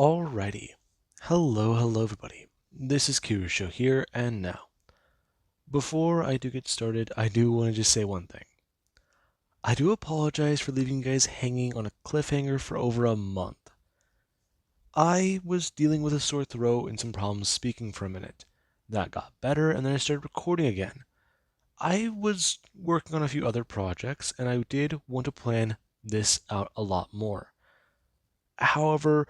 Alrighty. Hello everybody. This is Kirusho here, and now, before I do get started, I do want to just say one thing. I do apologize for leaving you guys hanging on a cliffhanger for over a month. I was dealing with a sore throat and some problems speaking for a minute. That got better, and then I started recording again. I was working on a few other projects, and I did want to plan this out a lot more. However,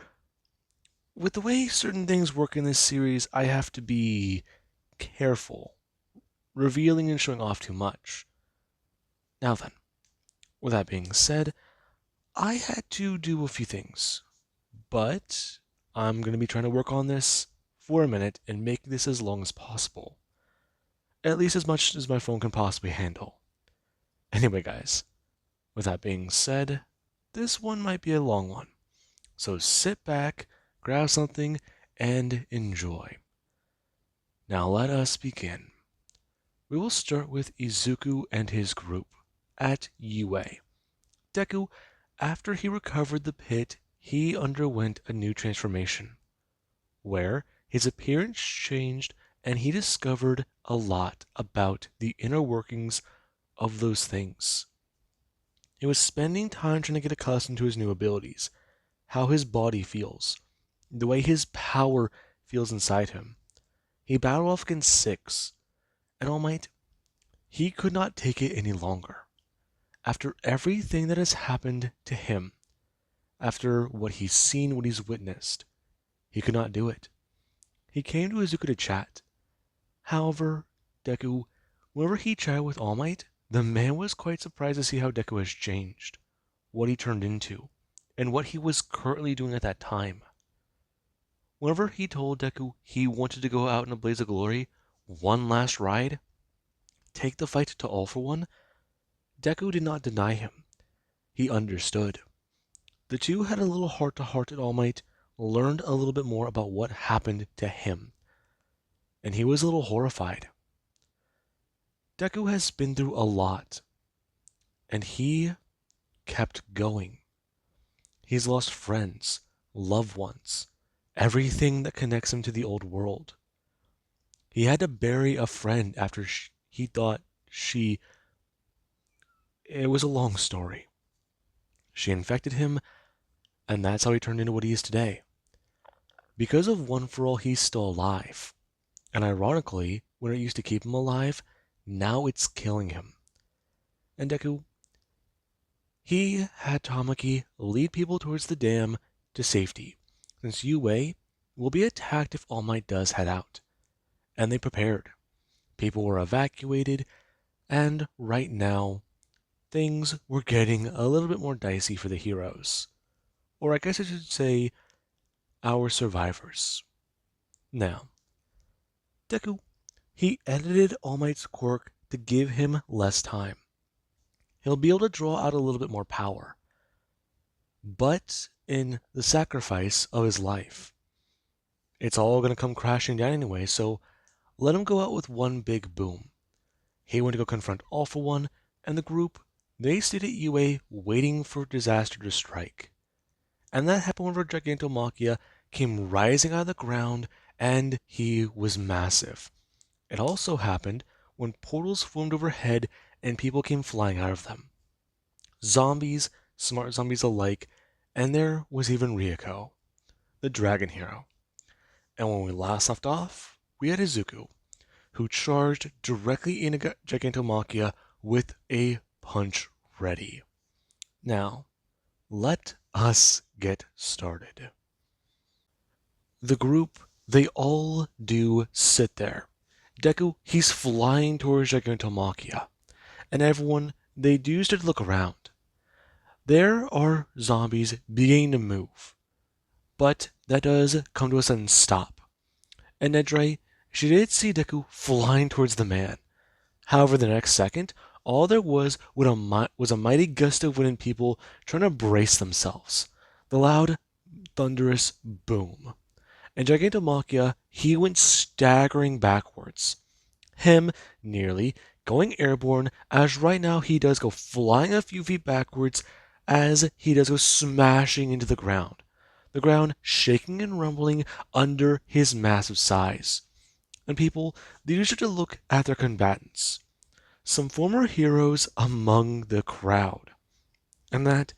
with the way certain things work in this series, I have to be careful, revealing and showing off too much. Now then, with that being said, I had to do a few things, but I'm going to be trying to work on this for a minute and make this as long as possible. At least as much as my phone can possibly handle. Anyway, guys, with that being said, this one might be a long one. So sit back, grab something, and enjoy. Now let us begin. We will start with Izuku and his group at UA. Deku, after he recovered the pit, he underwent a new transformation, where his appearance changed and he discovered a lot about the inner workings of those things. He was spending time trying to get accustomed to his new abilities, how his body feels, the way his power feels inside him. He battled off against 6, and All Might, he could not take it any longer. After everything that has happened to him, after what he's seen, what he's witnessed, he could not do it. He came to Izuku to chat. However, Deku, whenever he chatted with All Might, the man was quite surprised to see how Deku has changed, what he turned into, and what he was currently doing at that time. Whenever he told Deku he wanted to go out in a blaze of glory, one last ride, take the fight to All for One, Deku did not deny him. He understood. The two had a little heart-to-heart at All Might, learned a little bit more about what happened to him, and he was a little horrified. Deku has been through a lot, and he kept going. He's lost friends, loved ones, everything that connects him to the old world. He had to bury a friend after he thought she... It was a long story. She infected him, and that's how he turned into what he is today. Because of One For All, he's still alive. And ironically, when it used to keep him alive, now it's killing him. And Deku, he had Tamaki lead people towards the dam to safety, since UA will be attacked if All Might does head out. And they prepared. People were evacuated, and right now, things were getting a little bit more dicey for the heroes. Or I guess I should say, our survivors. Now, Deku, he edited All Might's quirk to give him less time. He'll be able to draw out a little bit more power. But in the sacrifice of his life, it's all going to come crashing down anyway, so let him go out with one big boom. He went to go confront All For One, and the group, they stayed at UA waiting for disaster to strike. And that happened whenever Gigantomachia came rising out of the ground, and he was massive. It also happened when portals formed overhead and people came flying out of them. Zombies, smart zombies alike, and there was even Ryuko, the dragon hero. And when we last left off, we had Izuku, who charged directly into Gigantomachia with a punch ready. Now, let us get started. The group, they all do sit there. Deku, he's flying towards Gigantomachia, and everyone, they do start to look around. There are zombies beginning to move, but that does come to a sudden stop. And Nedre, she did see Deku flying towards the man. However, the next second, all there was a mighty gust of wind and people trying to brace themselves. The loud, thunderous boom. And Gigantomachia, he went staggering backwards. Him nearly going airborne, as right now he does go flying a few feet backwards as he does go smashing into the ground. the ground shaking and rumbling under his massive size. And people, they start to look at their combatants, some former heroes among the crowd, and that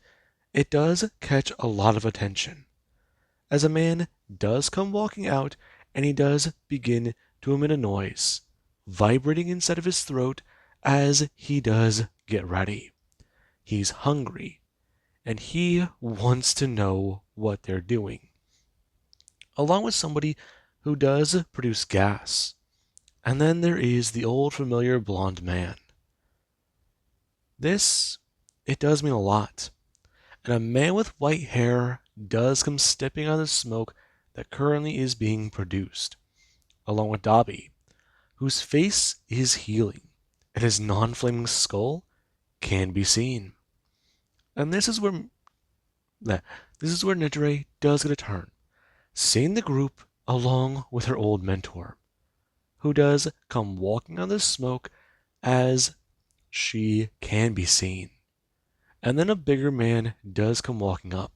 it does catch a lot of attention, as a man does come walking out and he does begin to emit a noise, vibrating inside of his throat as he does get ready. He's hungry, and he wants to know what they're doing, along with somebody who does produce gas. And then there is the old familiar blonde man. This, it does mean a lot. And a man with white hair does come stepping out of the smoke that currently is being produced, along with Dobby, whose face is healing, and his non-flaming skull can be seen. And this is where Nidre does get a turn, seeing the group along with her old mentor, who does come walking out of the smoke as she can be seen. And then a bigger man does come walking up.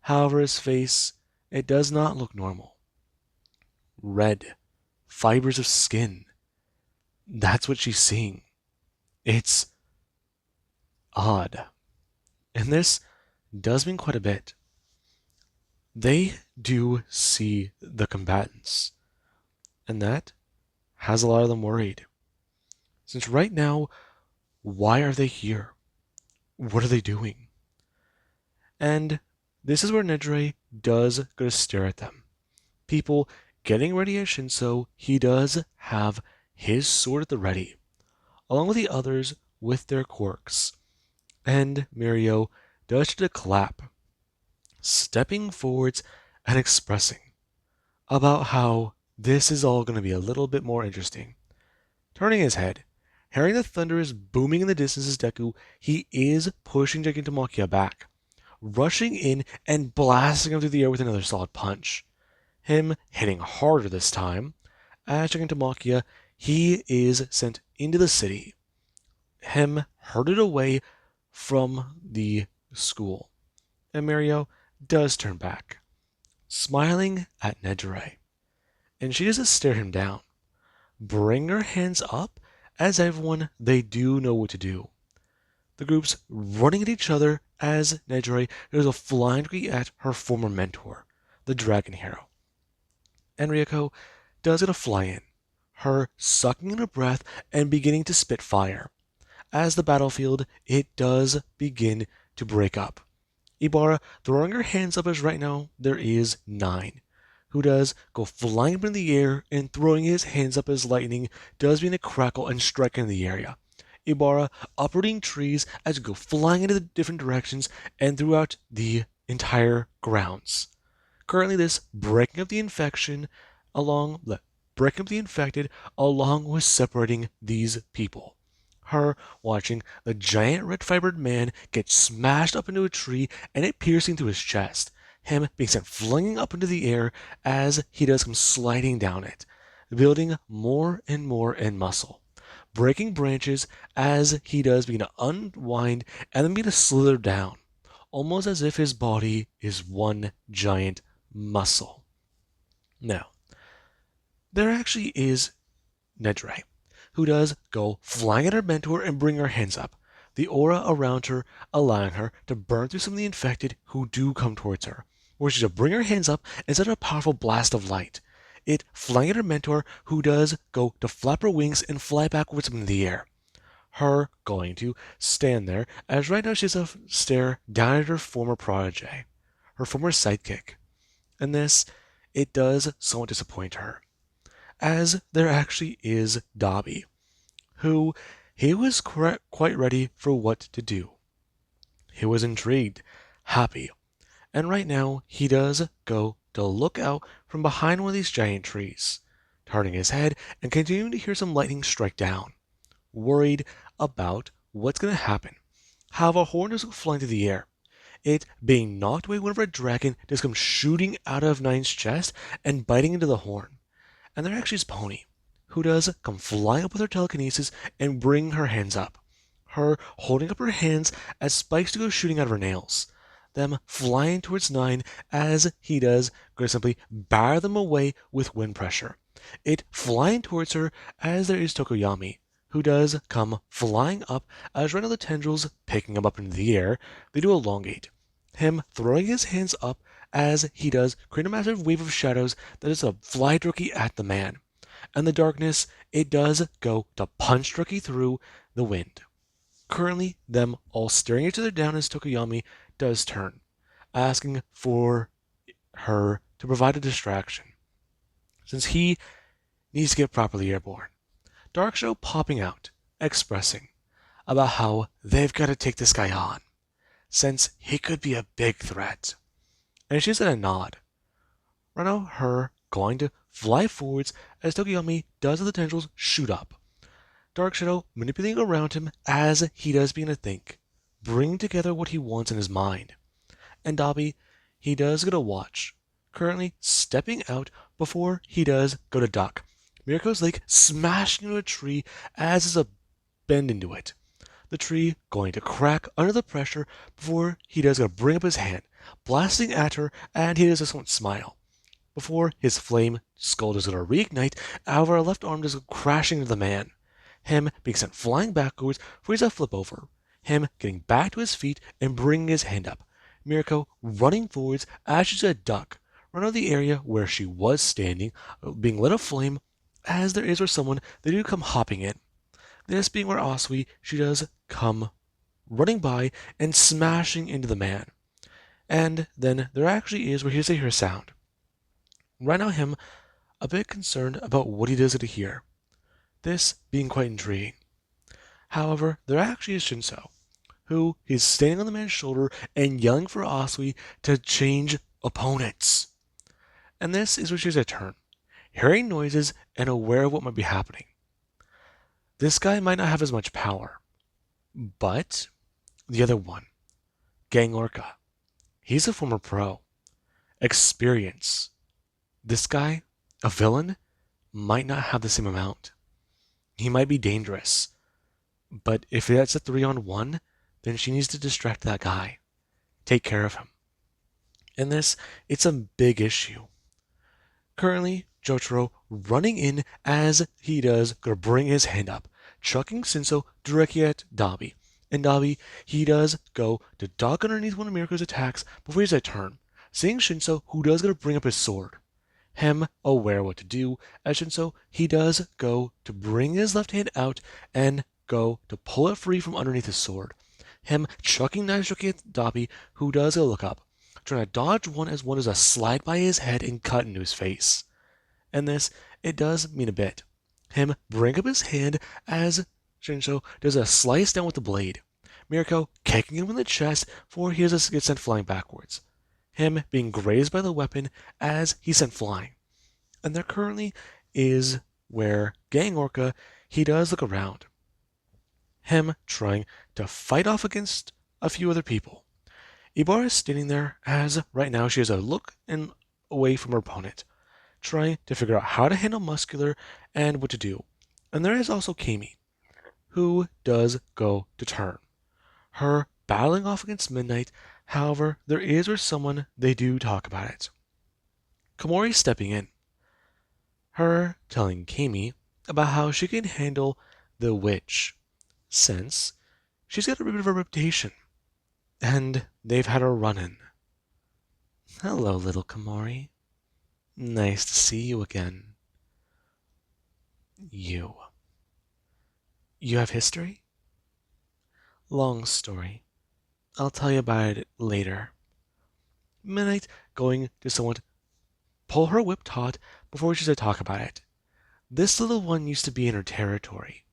However, his face, it does not look normal. Red, fibers of skin. That's what she's seeing. It's odd. And this does mean quite a bit. They do see the combatants, and that has a lot of them worried. Since right now, why are they here? What are they doing? And this is where Nedre does go to stare at them. People getting ready at Shinso, he does have his sword at the ready, along with the others with their quirks. And Mirio does to clap, stepping forwards and expressing about how this is all going to be a little bit more interesting. Turning his head, hearing the thunder is booming in the distance as Deku, he is pushing Gigantomachia back, rushing in and blasting him through the air with another solid punch. Him hitting harder this time, as Gigantomachia, he is sent into the city. Him herded away from the school. And Mirio does turn back, smiling at Nedre. And she doesn't stare him down, bring her hands up as everyone, they do know what to do. The group's running at each other as Nedre does a flying kick at her former mentor, the dragon hero. And Ryoko does get a fly in, her sucking in her breath and beginning to spit fire. As the battlefield, it does begin to break up. Ibarra throwing her hands up as right now there is 9, who does go flying up in the air and throwing his hands up as lightning does begin to crackle and strike in the area. Ibarra uprooting trees as it go flying into the different directions and throughout the entire grounds. Currently, this breaking up the infected along with separating these people. Her watching the giant red fibered man get smashed up into a tree and it piercing through his chest. Him being sent flinging up into the air as he does come sliding down it, building more and more in muscle, breaking branches as he does begin to unwind and then begin to slither down, almost as if his body is one giant muscle. Now, there actually is Nedre, who does go flying at her mentor and bring her hands up, the aura around her allowing her to burn through some of the infected who do come towards her, where she's to bring her hands up and set a powerful blast of light. It flying at her mentor, who does go to flap her wings and fly backwards into the air. Her going to stand there, as right now she has to stare down at her former protege, her former sidekick. And this, it does somewhat disappoint her, as there actually is Dobby, who he was quite ready for what to do. He was intrigued, happy, and right now he does go to look out from behind one of these giant trees, turning his head and continuing to hear some lightning strike down, worried about what's going to happen. However, a horn does go flying through the air. It being knocked away whenever a dragon does come shooting out of Nine's chest and biting into the horn. And there actually is Pony, who does come flying up with her telekinesis and bring her hands up. Her holding up her hands as spikes to go shooting out of her nails. them flying towards 9 as he does going to simply bar them away with wind pressure. It flying towards her as there is Tokoyami, who does come flying up as right now the tendrils picking him up into the air. They do elongate. Him throwing his hands up as he does create a massive wave of shadows that is a fly Drookie at the man. And the darkness, it does go to punch Drookie through the wind. Currently, them all staring each other down as Tokoyami does turn, asking for her to provide a distraction, since he needs to get properly airborne. Dark Shadow popping out, expressing about how they've got to take this guy on, since he could be a big threat. And she's in a nod. Right now, her going to fly forwards as Tokoyami does the tendrils shoot up. Dark Shadow manipulating around him as he does begin to think, bringing together what he wants in his mind. And Dabi, he does go to watch, currently stepping out before he does go to duck. Mirko's leg smashing into a tree as is a bend into it. The tree going to crack under the pressure before he does go to bring up his hand, blasting at her, and he does just won't smile. Before his flame skull does go to reignite, our left arm does go crashing into the man. Him being sent flying backwards for his flip over. Him getting back to his feet and bringing his hand up. Mirko running forwards as she's a duck, run out of the area where she was standing, being lit aflame, as there is where someone they do come hopping in. This being where Asui, she does come running by and smashing into the man. And then there actually is where he does hear a sound. Right now him a bit concerned about what he does to hear. This being quite intriguing. However, there actually is Shinso, who is standing on the man's shoulder and yelling for Asui to change opponents. And this is where she's a turn, hearing noises and aware of what might be happening. This guy might not have as much power, but the other one, Gang Orca, he's a former pro. Experience. This guy, a villain, might not have the same amount. He might be dangerous, but if that's a 3-on-1, then she needs to distract that guy. Take care of him. In this, it's a big issue. Currently, Jotaro running in as he does gonna bring his hand up, chucking Shinso directly at Dabi. And Dabi, he does go to duck underneath one of Mirko's attacks before he's a turn, seeing Shinso, who does gonna bring up his sword. Him aware what to do, as Shinso, he does go to bring his left hand out and go to pull it free from underneath his sword. Him chucking Naishoki at Dabi, who does go look up, trying to dodge one as one does a slide by his head and cut into his face. And this, it does mean a bit. Him bring up his hand as Shinso does a slice down with the blade. Mirko kicking him in the chest before he gets sent flying backwards. Him being grazed by the weapon as he's sent flying. And there currently is where Gang Orca, he does look around. Him trying to fight off against a few other people. Ibarra is standing there as right now she has a look and away from her opponent, trying to figure out how to handle Muscular and what to do. And there is also Kami, who does go to turn. Her battling off against Midnight. However, there is where someone they do talk about it. Komori stepping in. Her telling Kami about how she can handle the witch, since she's got a bit of a reputation, and they've had a run-in. Hello, little Komori. Nice to see you again. You have history? Long story. I'll tell you about it later. Midnight going to somewhat pull her whip taut before she said talk about it. This little one used to be in her territory,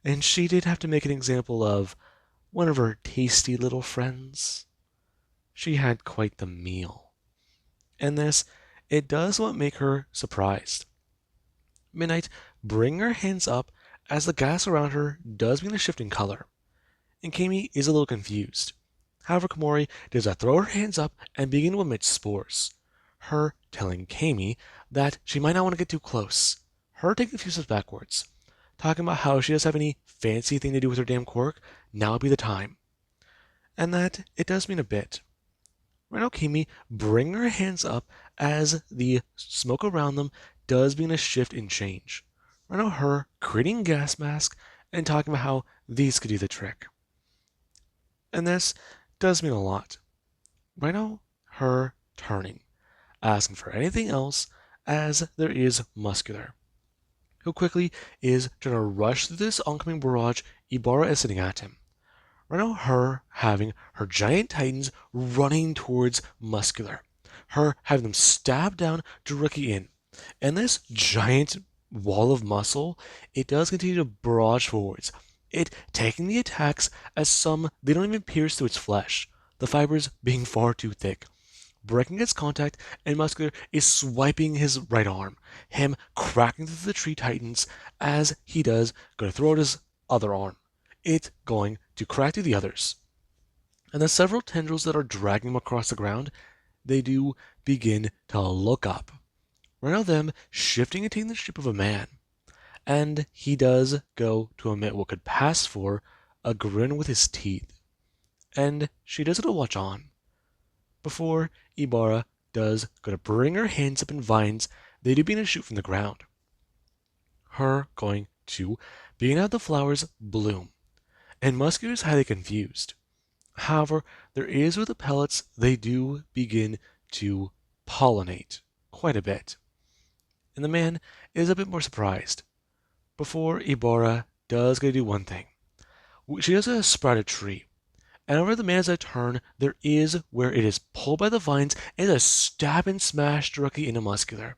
and she did have to make an example of one of her tasty little friends. She had quite the meal. And this, it does what make her surprised. Midnight bring her hands up as the gas around her does begin to shift in color, and Kami is a little confused. However, Komori does throw her hands up and begin to emit spores. Her telling Kami that she might not want to get too close. Her taking a few steps backwards. Talking about how she doesn't have any fancy thing to do with her damn quirk, now would be the time. And that it does mean a bit. Right now, Kimi bring her hands up as the smoke around them does begin to shift and change. Right now, her creating a gas mask and talking about how these could do the trick. And this does mean a lot. Right now, her turning, asking for anything else as there is Muscular, who quickly is trying to rush through this oncoming barrage. Ibarra is sitting at him. Right now, her having her giant titans running towards Muscular. Her having them stab down directly in. And this giant wall of muscle, it does continue to barrage forwards. It taking the attacks as some, they don't even pierce through its flesh, the fibers being far too thick. Breaking its contact, and Muscular is swiping his right arm, him cracking through the tree titans as he does go to throw out his other arm. It going to crack through the others. And the several tendrils that are dragging him across the ground, they do begin to look up. One of them shifting and taking the shape of a man. And he does go to emit what could pass for a grin with his teeth. And she does it to watch on. Before Ibarra does go to bring her hands up in vines, they do begin to shoot from the ground. Her going to begin to have the flowers bloom. And Muscular is highly confused. However, there is with the pellets, they do begin to pollinate quite a bit. And the man is a bit more surprised. Before Ibarra does go to do one thing. She does sprout a tree. And over the man as I turn, there is where it is pulled by the vines and a stab and smash directly into Muscular.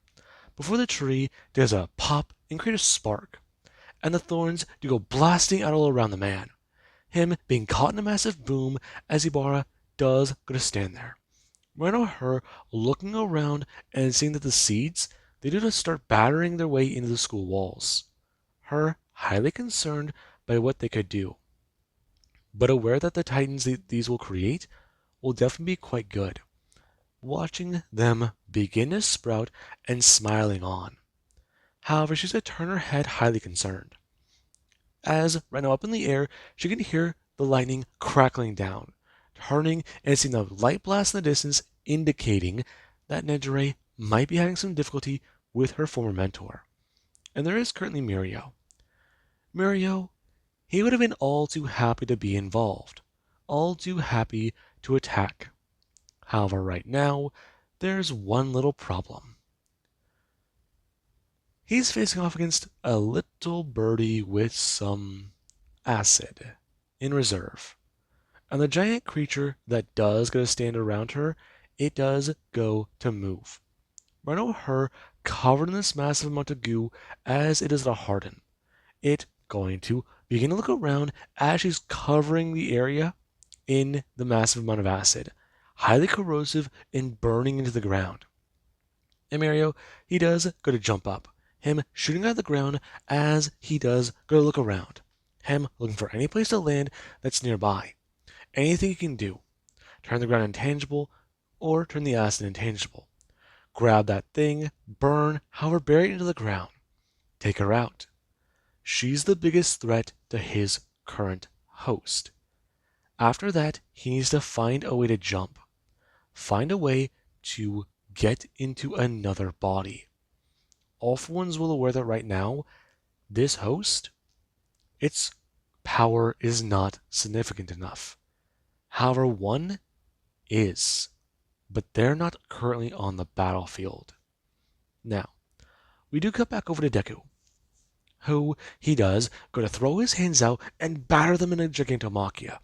Before the tree, there's a pop and create a spark. And the thorns do go blasting out all around the man. Him being caught in a massive boom as Ibarra does go to stand there. Right on her looking around and seeing that the seeds, they do just start battering their way into the school walls. Her highly concerned by what they could do, but aware that the titans these will create will definitely be quite good. Watching them begin to sprout and smiling on. However, she's going to turn her head highly concerned. As right now up in the air, she can hear the lightning crackling down, turning and seeing the light blast in the distance, indicating that Nejire might be having some difficulty with her former mentor. And there is currently Mirio. Mirio, he would have been all too happy to be involved, all too happy to attack. However, right now, there's one little problem. He's facing off against a little birdie with some acid in reserve. And the giant creature that does go to stand around her, it does go to move. Right over her, covered in this massive amount of goo, as it is to harden. It going to begin to look around as she's covering the area in the massive amount of acid, highly corrosive and burning into the ground. And Mario, he does go to jump up, him shooting out of the ground as he does go to look around, him looking for any place to land that's nearby. Anything he can do, turn the ground intangible or turn the acid intangible. Grab that thing, burn, however, bury it into the ground. Take her out. She's the biggest threat to his current host. After that, he needs to find a way to jump. Find a way to get into another body. All for one's well aware that right now, this host, its power is not significant enough. However, one is, but they're not currently on the battlefield. Now, we do cut back over to Deku, who he does go to throw his hands out and batter them in a gigantomachia.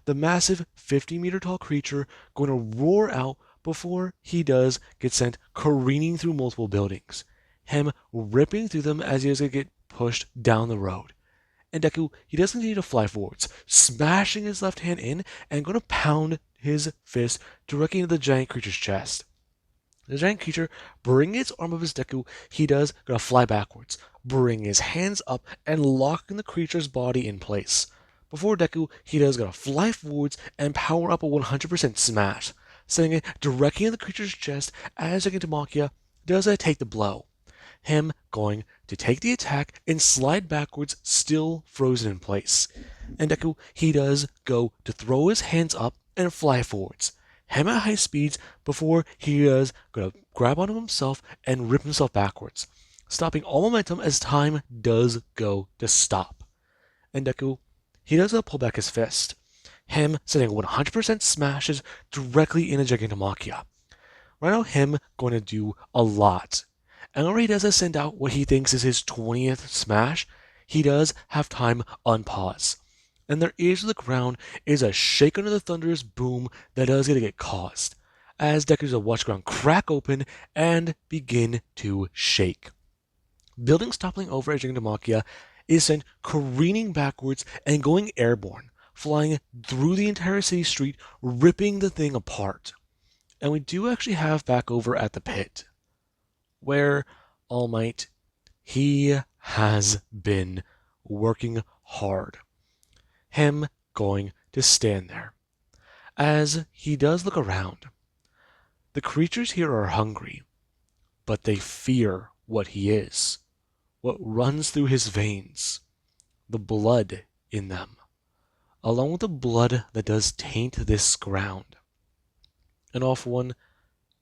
The massive 50-meter tall creature going to roar out before he does get sent careening through multiple buildings. Him ripping through them as he does get pushed down the road. And Deku, he does continue to fly forwards, smashing his left hand in and going to pound his fist directly into the giant creature's chest. The giant creature, bringing its arm up his Deku, he does gonna fly backwards, bring his hands up and locking the creature's body in place. Before Deku, he does gonna fly forwards and power up a 100% smash, sending it directly in the creature's chest as Gigantomachia does take the blow. Him going to take the attack and slide backwards, still frozen in place. And Deku, he does go to throw his hands up and fly forwards. him at high speeds before he is going to grab onto himself and rip himself backwards, stopping all momentum as time does go to stop. And Deku, he does pull back his fist, him sending 100% smashes directly into Gigantomachia. Right now, him going to do a lot. And whenever he does send out what he thinks is his 20th smash, he does have time unpause. And their ears to the ground is a shake under the thunderous boom that does get caused, as Deku's watch ground crack open and begin to shake. Buildings toppling over at Gigantomachia is sent careening backwards and going airborne, flying through the entire city street, ripping the thing apart. And we do actually have back over at the pit, where All Might, he has been working hard. Him going to stand there. As he does look around, the creatures here are hungry, but they fear what he is, what runs through his veins, the blood in them, along with the blood that does taint this ground. And All For One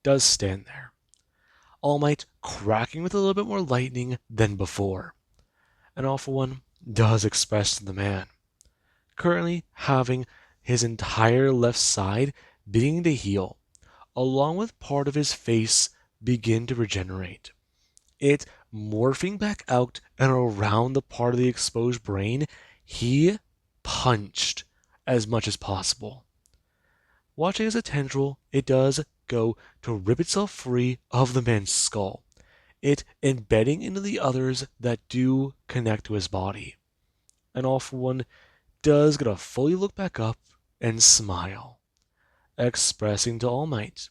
does stand there, All Might cracking with a little bit more lightning than before. And All For One does express to the man, currently having his entire left side beginning to heal, along with part of his face begin to regenerate. It morphing back out and around the part of the exposed brain he punched as much as possible. Watching as a tendril, it does go to rip itself free of the man's skull, it embedding into the others that do connect to his body. And All For One does get to fully look back up and smile, expressing to All Might.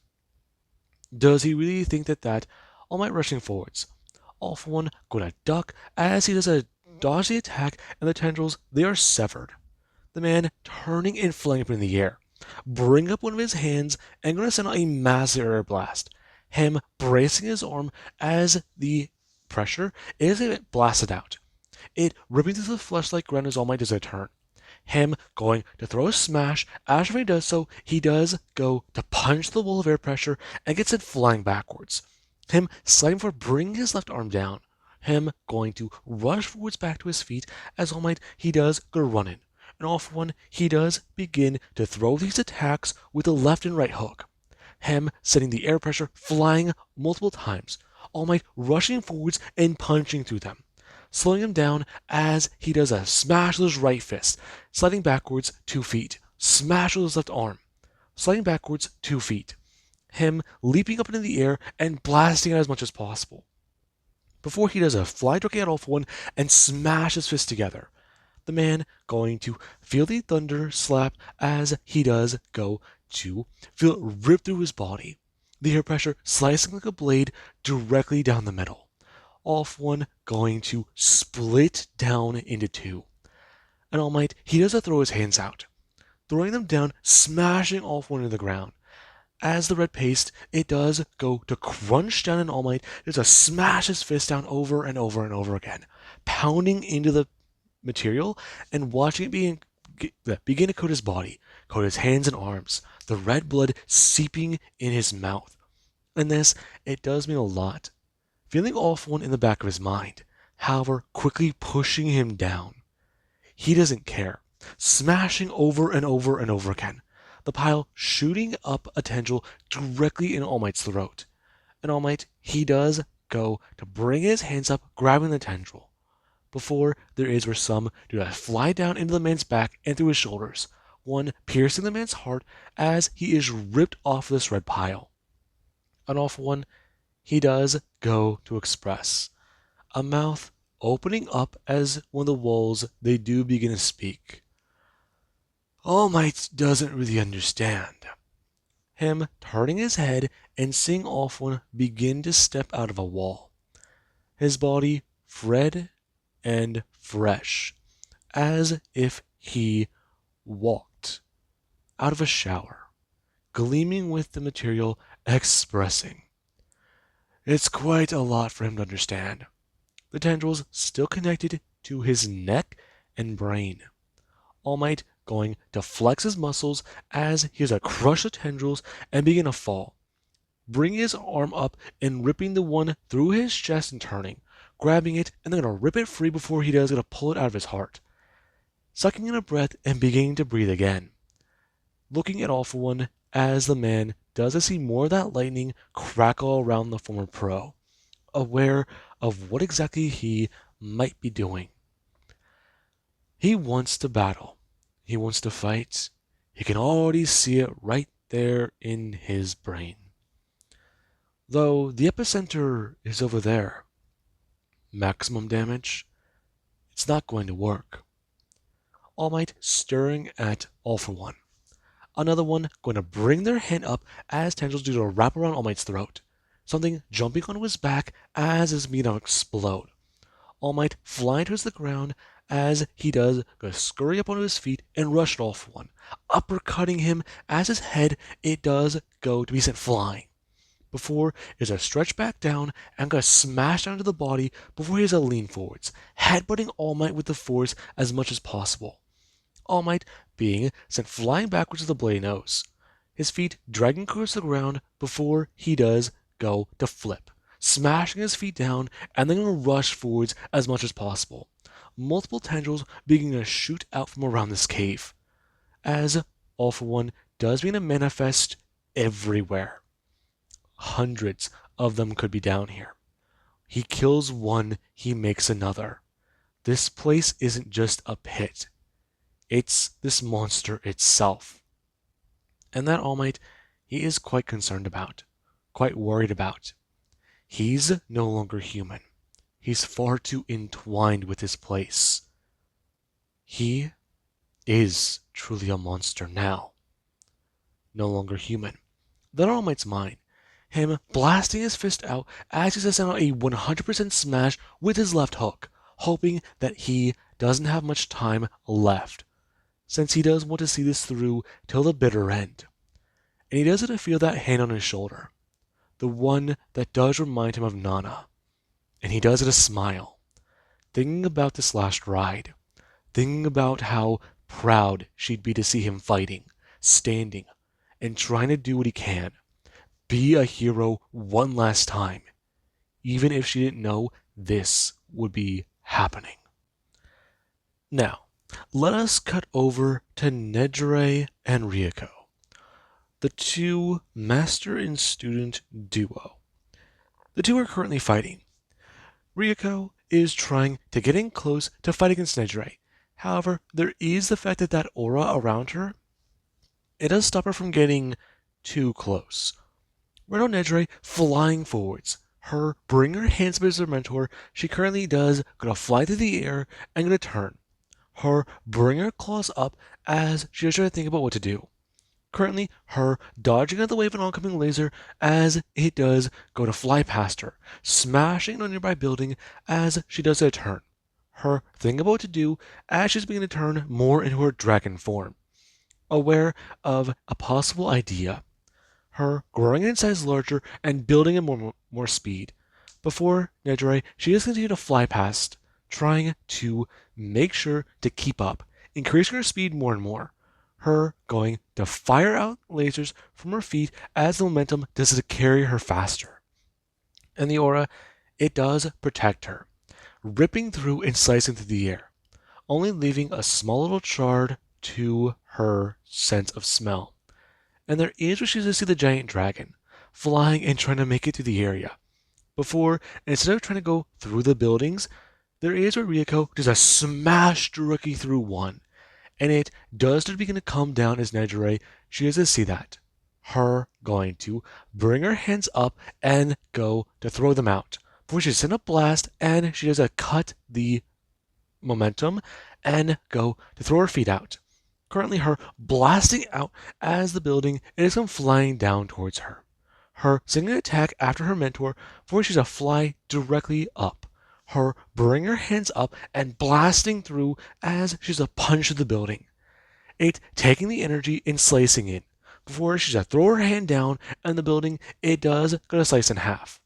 Does he really think that All Might rushing forwards, All For One going to duck as he does a dodge the attack, and the tendrils, they are severed. The man turning and flying up in the air, bring up one of his hands and going to send out a massive air blast. Him bracing his arm as the pressure is blasted out. It ripping through the flesh-like ground as All Might does a turn. Him going to throw a smash. As he does so, he does go to punch the wall of air pressure and gets it flying backwards. Him sliding for bringing his left arm down. Him going to rush forwards back to his feet as All Might, he does go running. And All For One, he does begin to throw these attacks with the left and right hook. Him sending the air pressure flying multiple times. All Might rushing forwards and punching through them, slowing him down as he does a smash with his right fist, sliding backwards 2 feet, smash with his left arm, sliding backwards 2 feet, him leaping up into the air and blasting out as much as possible, before he does a fly directly at All For One and smash his fists together. The man going to feel the thunder slap as he does go to feel it rip through his body, the air pressure slicing like a blade directly down the middle. All For One going to split down into 2. And All Might, he does throw his hands out, throwing them down, smashing All For One into the ground. As the red paste, it does go to crunch down, and All Might does a smash his fist down over and over and over again, pounding into the material and watching it begin to coat his body, coat his hands and arms, the red blood seeping in his mouth. And this, it does mean a lot. Feeling All For One in the back of his mind, however, quickly pushing him down. He doesn't care, smashing over and over and over again, the pile shooting up a tendril directly in All Might's throat. And All Might, he does go to bring his hands up, grabbing the tendril, before there is where some do not fly down into the man's back and through his shoulders, one piercing the man's heart as he is ripped off this red pile. And All For One, he does go to express, a mouth opening up as one of the walls they do begin to speak. All Might doesn't really understand. Him turning his head and seeing All For One begin to step out of a wall, his body red and fresh, as if he walked out of a shower, gleaming with the material, expressing. It's quite a lot for him to understand. The tendrils still connected to his neck and brain. All Might going to flex his muscles as he is to crush the tendrils and begin to fall, bringing his arm up and ripping the one through his chest and turning, grabbing it and then gonna rip it free before he does, gonna pull it out of his heart, sucking in a breath and beginning to breathe again, looking at All For One as the man does to see more of that lightning crackle around the former pro, aware of what exactly he might be doing. He wants to battle. He wants to fight. He can already see it right there in his brain. Though the epicenter is over there, maximum damage, it's not going to work. All Might staring at All For One. Another one going to bring their hand up as tendrils do to wrap around All Might's throat. Something jumping onto his back as his meat explode. All Might flying towards the ground as he does go scurry up onto his feet and rush at All For One, uppercutting him as his head it does go to be sent flying. Before is a stretch back down and go smash down to the body before he is a lean forwards, headbutting All Might with the force as much as possible. All Might being sent flying backwards with the bloody nose, his feet dragging across the ground before he does go to flip, smashing his feet down and then rush forwards as much as possible. Multiple tendrils beginning to shoot out from around this cave, as All For One does begin to manifest everywhere. Hundreds of them could be down here. He kills one, he makes another. This place isn't just a pit. It's this monster itself. And that All Might, he is quite concerned about, quite worried about. He's no longer human. He's far too entwined with this place. He is truly a monster now. No longer human. That All Might's mind. Him blasting his fist out as he sends out a 100% smash with his left hook, hoping that he doesn't have much time left, since he does want to see this through till the bitter end. And he does it to feel that hand on his shoulder, the one that does remind him of Nana. And he does it to smile, thinking about this last ride, thinking about how proud she'd be to see him fighting, standing, and trying to do what he can. Be a hero one last time, even if she didn't know this would be happening. Now, let us cut over to Nejire and Ryuko, the two master and student duo. The two are currently fighting. Ryuko is trying to get in close to fight against Nejire. However, there is the fact that aura around her, it does stop her from getting too close. Right on Nejire flying forwards. Her bring her hands up as her mentor. She currently does gonna fly through the air and gonna turn. Her bring her claws up as she is trying to think about what to do. Currently, her dodging out of the way of an oncoming laser as it does go to fly past her, smashing on a nearby building as she does a turn. Her thinking about what to do as she's beginning to turn more into her dragon form, aware of a possible idea. Her growing in size larger and building in more speed. Before Nejire, she just continued to fly past, trying to make sure to keep up, increasing her speed more and more. Her going to fire out lasers from her feet as the momentum does to carry her faster. And the aura, it does protect her, ripping through and slicing through the air, only leaving a small little shard to her sense of smell. And there is where she's to see the giant dragon, flying and trying to make it to the area. Before, instead of trying to go through the buildings, there is where Ryuko does a smash directly through one. And it does begin to come down as Nejire, she does to see that. Her going to bring her hands up and go to throw them out. Before she sends a blast and she does a cut the momentum and go to throw her feet out. Currently her blasting out as the building is come flying down towards her. Her singing attack after her mentor before she's a fly directly up. Her bringing her hands up and blasting through as she's a punch to the building. It taking the energy and slicing it. Before she's a throw her hand down and the building it does go to slice in half.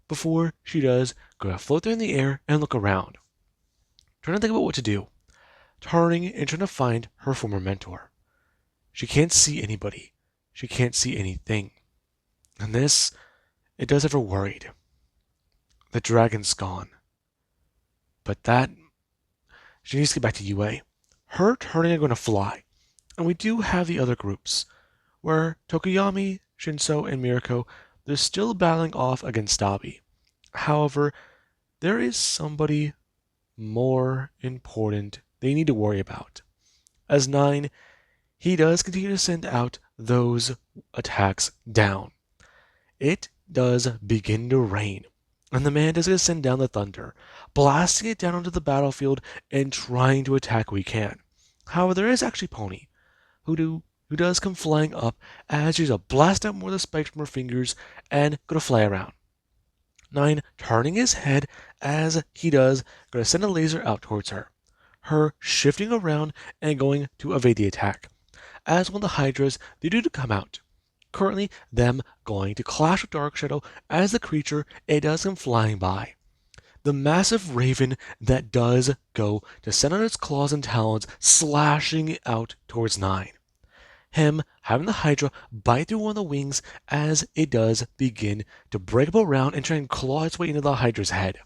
Before she does go to float there in the air and look around. Trying to think about what to do. turning and trying to find her former mentor. She can't see anybody. She can't see anything. And this, it does have her worried. The dragon's gone. But that, she needs to get back to UA. Her turning are going to fly. And we do have the other groups, where Tokoyami, Shinso, and Mirako, they're still battling off against Dabi. However, there is somebody more important they need to worry about. As 9, he does continue to send out those attacks down. It does begin to rain, and the man does send down the thunder, blasting it down onto the battlefield and trying to attack we can. However, there is actually Pony, who does come flying up as she's a blast out more of the spikes from her fingers and gonna fly around. 9 turning his head as he does, gonna send a laser out towards her. Her shifting around and going to evade the attack. As one of the Hydras, they do to come out. Currently, them going to clash with Dark Shadow as the creature, it does come flying by. The massive raven that does go to send out its claws and talons, slashing out towards 9. Him having the Hydra bite through one of the wings as it does begin to break up around and try and claw its way into the Hydra's head.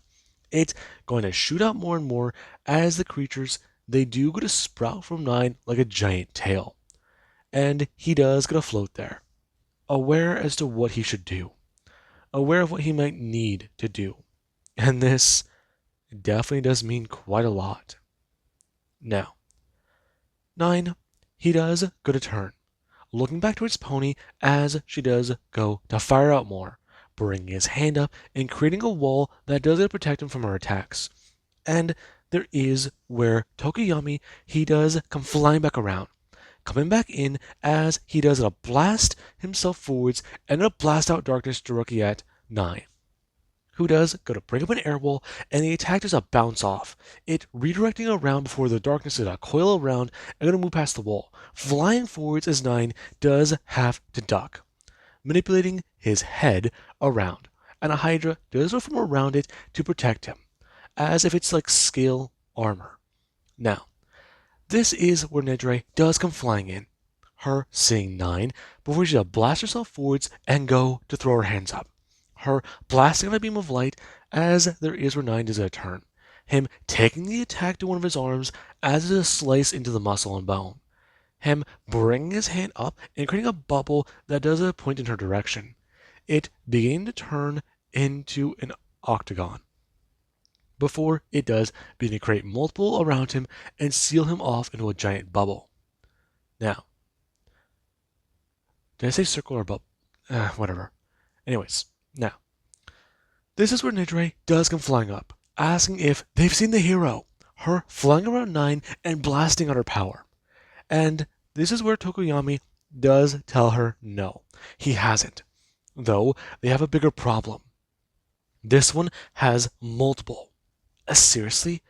It's going to shoot out more and more as the creatures, they do go to sprout from 9 like a giant tail. And he does go to float there, aware as to what he should do, aware of what he might need to do. And this definitely does mean quite a lot. Now, 9, he does go to turn, looking back towards Pony as she does go to fire out more, bringing his hand up and creating a wall that does protect him from her attacks. And there is where Tokoyami, he does come flying back around, coming back in as he does a blast himself forwards and a blast out darkness directly at 9. Who does go to bring up an air wall, and the attack does a bounce off, it redirecting around before the darkness is a coil around and gonna move past the wall, flying forwards as 9 does have to duck, manipulating his head around, and a Hydra does go from around it to protect him, as if it's like scale armor. Now, this is where Nedre does come flying in, her seeing 9 before she does blast herself forwards and go to throw her hands up. Her blasting on a beam of light as there is where 9 does a turn. Him taking the attack to one of his arms as it is a slice into the muscle and bone. Him bringing his hand up and creating a bubble that does a point in her direction. It beginning to turn into an octagon. Before it does begin to create multiple around him and seal him off into a giant bubble. Now, did I say circle or bubble? Whatever. Anyways. Now, this is where Nidre does come flying up, asking if they've seen the hero, her flying around 9 and blasting on her power. And this is where Tokoyami does tell her no, he hasn't, though they have a bigger problem. This one has multiple. Seriously?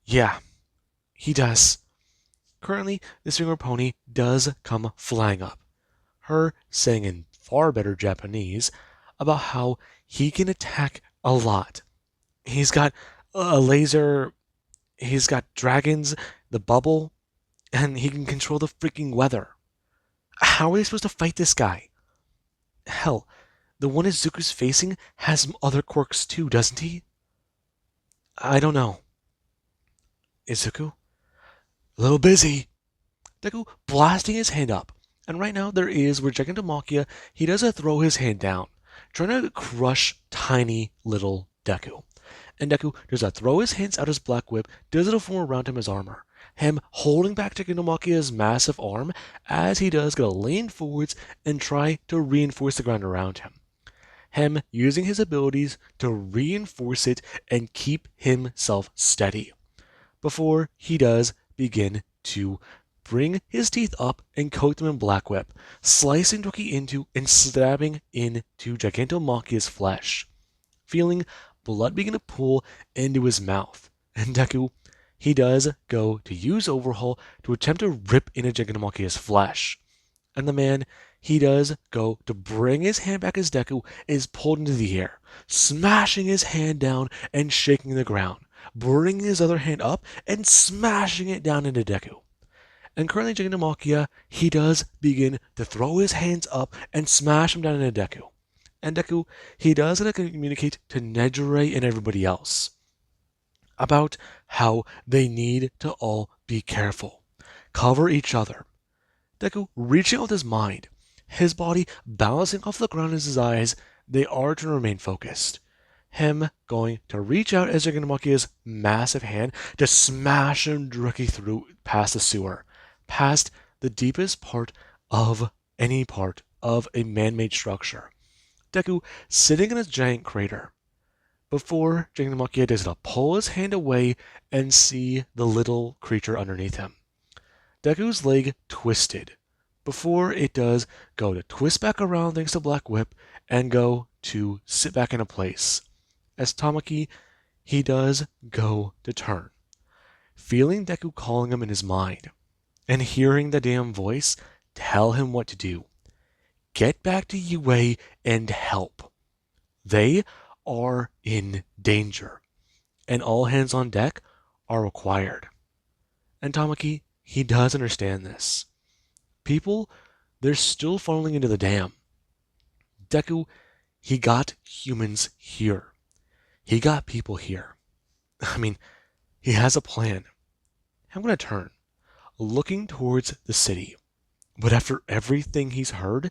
Yeah, he does. Currently, this finger pony does come flying up, her saying in far better Japanese about how he can attack a lot. He's got a laser, he's got dragons, the bubble, and he can control the freaking weather. How are they supposed to fight this guy? Hell, the one Izuku's facing has some other quirks too, doesn't he? I don't know. Izuku? A little busy. Deku blasting his hand up. And right now there is where Gigantomachia, he does throw his hand down, trying to crush tiny little Deku. And Deku does throw his hands out his black whip, does it form around him as armor. Him holding back Gigantomachia's massive arm as he does go lean forwards and try to reinforce the ground around him. Him using his abilities to reinforce it and keep himself steady. Before he does begin to bring his teeth up and coat them in black whip, slicing Doki into and stabbing into Gigantomachia's flesh, feeling blood begin to pool into his mouth. And Deku, he does go to use Overhaul to attempt to rip into Gigantomachia's flesh. And the man, he does go to bring his hand back as Deku is pulled into the air, smashing his hand down and shaking the ground, bringing his other hand up and smashing it down into Deku. And currently, Jignomiya, he does begin to throw his hands up and smash him down into Deku. And Deku, he does communicate to Nejire and everybody else about how they need to all be careful, cover each other. Deku reaching out with his mind, his body bouncing off the ground as his eyes, they are to remain focused. Him going to reach out as Jignomiya's massive hand to smash him directly through past the sewer, past the deepest part of any part of a man-made structure. Deku sitting in his giant crater. Before Jignomiya does to pull his hand away and see the little creature underneath him. Deku's leg twisted. Before it does go to twist back around thanks to Black Whip and go to sit back in a place. As Tamaki, he does go to turn. Feeling Deku calling him in his mind and hearing the damn voice tell him what to do. Get back to UA and help. They are in danger, and all hands on deck are required. And Tamaki, he does understand this. People, they're still funneling into the dam. Deku, he got humans here. He got people here. I mean, he has a plan. I'm going to turn, looking towards the city. But after everything he's heard,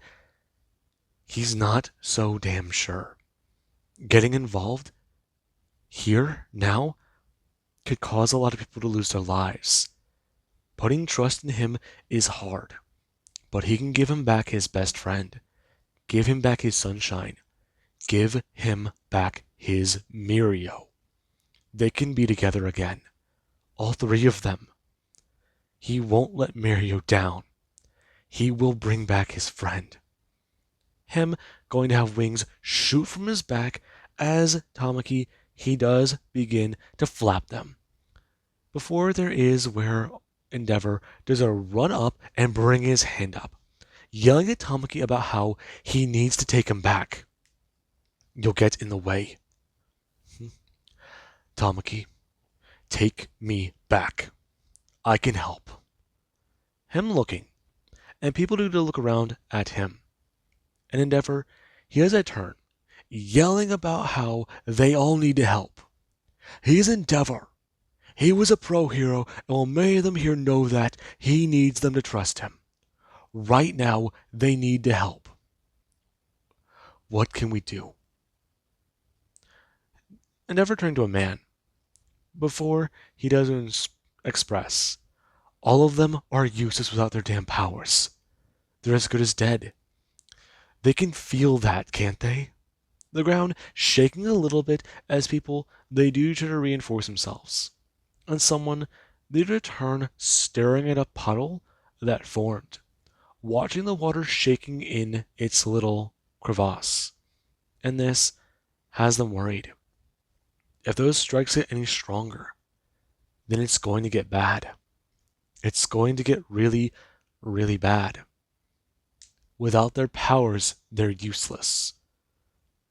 he's not so damn sure. Getting involved here, now, could cause a lot of people to lose their lives. Putting trust in him is hard, but he can give him back his best friend, give him back his sunshine, give him back his Mirio. They can be together again, all three of them. He won't let Mirio down. He will bring back his friend. Him going to have wings shoot from his back as Tamaki, he does begin to flap them. Before there is where Endeavor does a run up and bring his hand up, yelling at Tamaki about how he needs to take him back. You'll get in the way. Tamaki, take me back. I can help. Him looking, and people do to look around at him. And Endeavor, he has a turn, yelling about how they all need to help. He's Endeavor. He was a pro hero, and will make them here know that he needs them to trust him. Right now, they need to help. What can we do? Endeavor turned to a man. Before he doesn't express, all of them are useless without their damn powers. They're as good as dead. They can feel that, can't they? The ground shaking a little bit as people, they do try to reinforce themselves. And someone, they return staring at a puddle that formed, watching the water shaking in its little crevasse. And this has them worried. If those strikes get any stronger, then it's going to get bad. It's going to get really, really bad. Without their powers, they're useless.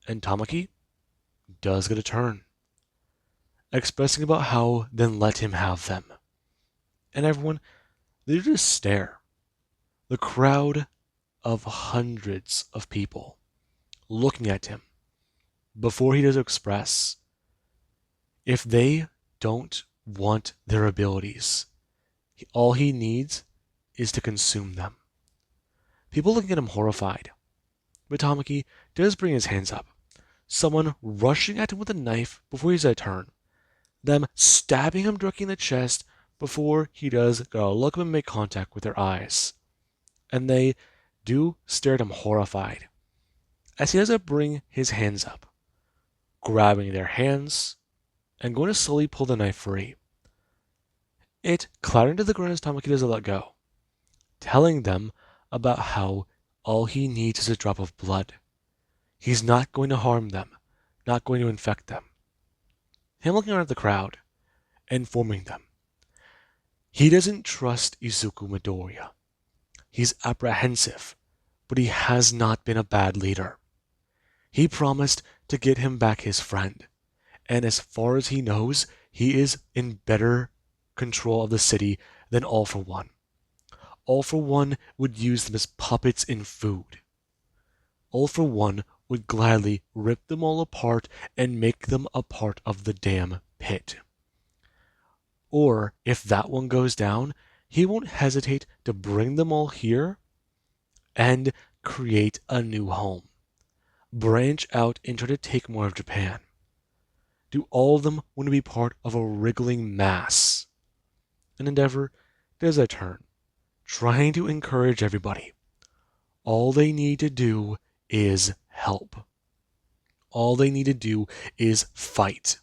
And Tamaki does get a turn, expressing about how then let him have them. And everyone, they just stare. The crowd of hundreds of people looking at him before he does express. If they don't want their abilities, all he needs is to consume them. People looking at him horrified. But Tamaki does bring his hands up. Someone rushing at him with a knife before he's a turn. Them stabbing him directly in the chest before he does go look up and make contact with their eyes. And they do stare at him horrified. As he does bring his hands up, grabbing their hands and going to slowly pull the knife free. It clattering to the ground as Tamaki does let go, telling them about how all he needs is a drop of blood. He's not going to harm them, not going to infect them. Him looking around at the crowd, informing them. He doesn't trust Izuku Midoriya. He's apprehensive, but he has not been a bad leader. He promised to get him back his friend, and as far as he knows, he is in better control of the city than All for One. All for One would use them as puppets in food. All for One would gladly rip them all apart and make them a part of the damn pit. Or, if that one goes down, he won't hesitate to bring them all here and create a new home. Branch out and try to take more of Japan. Do all of them want to be part of a wriggling mass? An endeavor does a turn, trying to encourage everybody. All they need to do is help. All they need to do is fight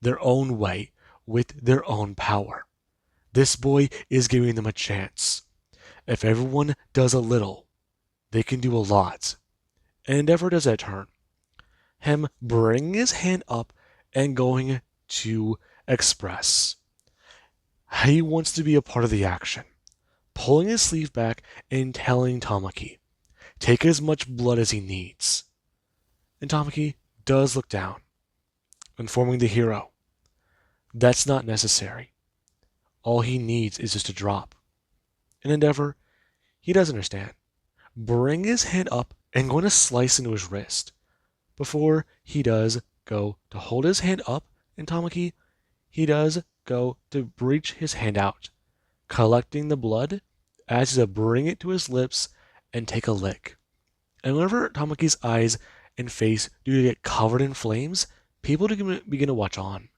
their own way with their own power. This boy is giving them a chance. If everyone does a little, they can do a lot. And Endeavor does that turn. Him bringing his hand up and going to express. He wants to be a part of the action. Pulling his sleeve back and telling Tamaki, take as much blood as he needs. And Tamaki does look down, informing the hero, that's not necessary. All he needs is just a drop. In Endeavor, he does understand. Bring his hand up and going to slice into his wrist. Before he does go to hold his hand up in Tamaki, he does go to reach his hand out, collecting the blood as he's to bring it to his lips and take a lick. And whenever Tamaki's eyes and face do get covered in flames, people do begin to watch on.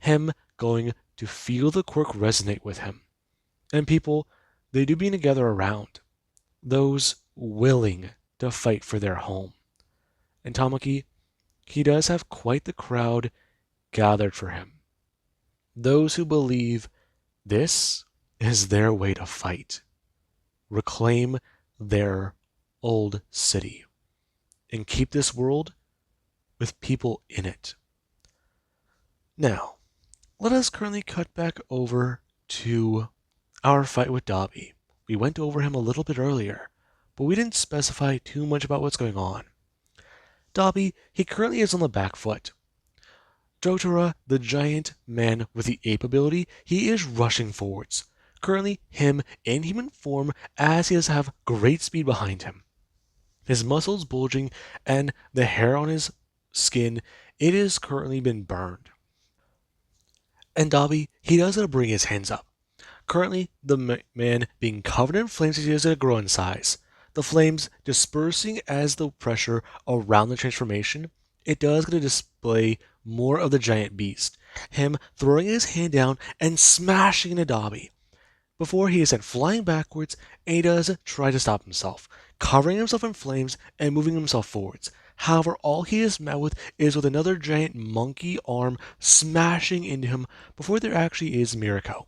Him going to feel the quirk resonate with him. And people, they do begin to gather around. Those willing to fight for their home. And Tamaki, he does have quite the crowd gathered for him. Those who believe this is their way to fight. Reclaim their old city. And keep this world with people in it. Now, let us currently cut back over to our fight with Dabi. We went over him a little bit earlier, but we didn't specify too much about what's going on. Dabi, he currently is on the back foot. Jotaro, the giant man with the ape ability, he is rushing forwards. Currently, him in human form as he does have great speed behind him. His muscles bulging and the hair on his skin, it has currently been burned. And Dabi, he does bring his hands up. Currently, the man being covered in flames, he does grow in size. The flames dispersing as the pressure around the transformation, it does get to display more of the giant beast. Him throwing his hand down and smashing into Dabi. Before he is sent flying backwards, and he does try to stop himself, covering himself in flames and moving himself forwards. However, all he is met with is with another giant monkey arm smashing into him before there actually is Mirako,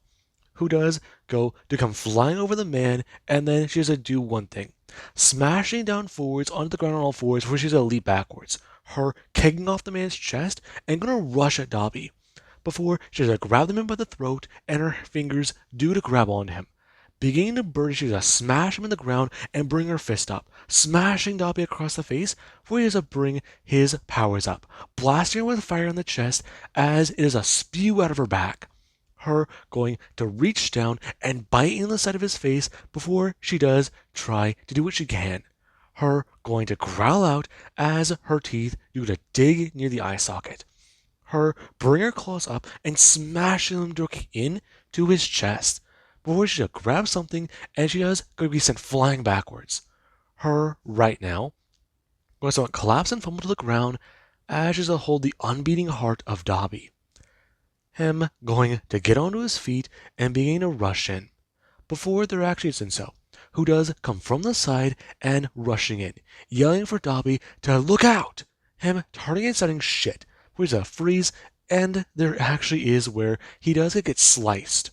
who does go to come flying over the man, and then she has to do one thing. Smashing down forwards onto the ground on all fours before she has to leap backwards. Her kicking off the man's chest and gonna rush at Dabi. Before she has to grab the man by the throat and her fingers do to grab onto him. Beginning to burn, she has to smash him in the ground and bring her fist up, smashing Dabi across the face before he has to bring his powers up, blasting her with fire in the chest as it is a spew out of her back. Her going to reach down and bite in the side of his face before she does try to do what she can. Her going to growl out as her teeth do to dig near the eye socket. Her bring her claws up and smashing them into his chest before she does grab something and she does going to be sent flying backwards. Her right now going to collapse and fumble to the ground as she does hold the unbeating heart of Dabi. Him going to get onto his feet and begin to rush in. Before there actually is so, who does come from the side and rushing in, yelling for Dabi to look out! Him turning and setting shit, where he's a freeze, and there actually is where he does get sliced.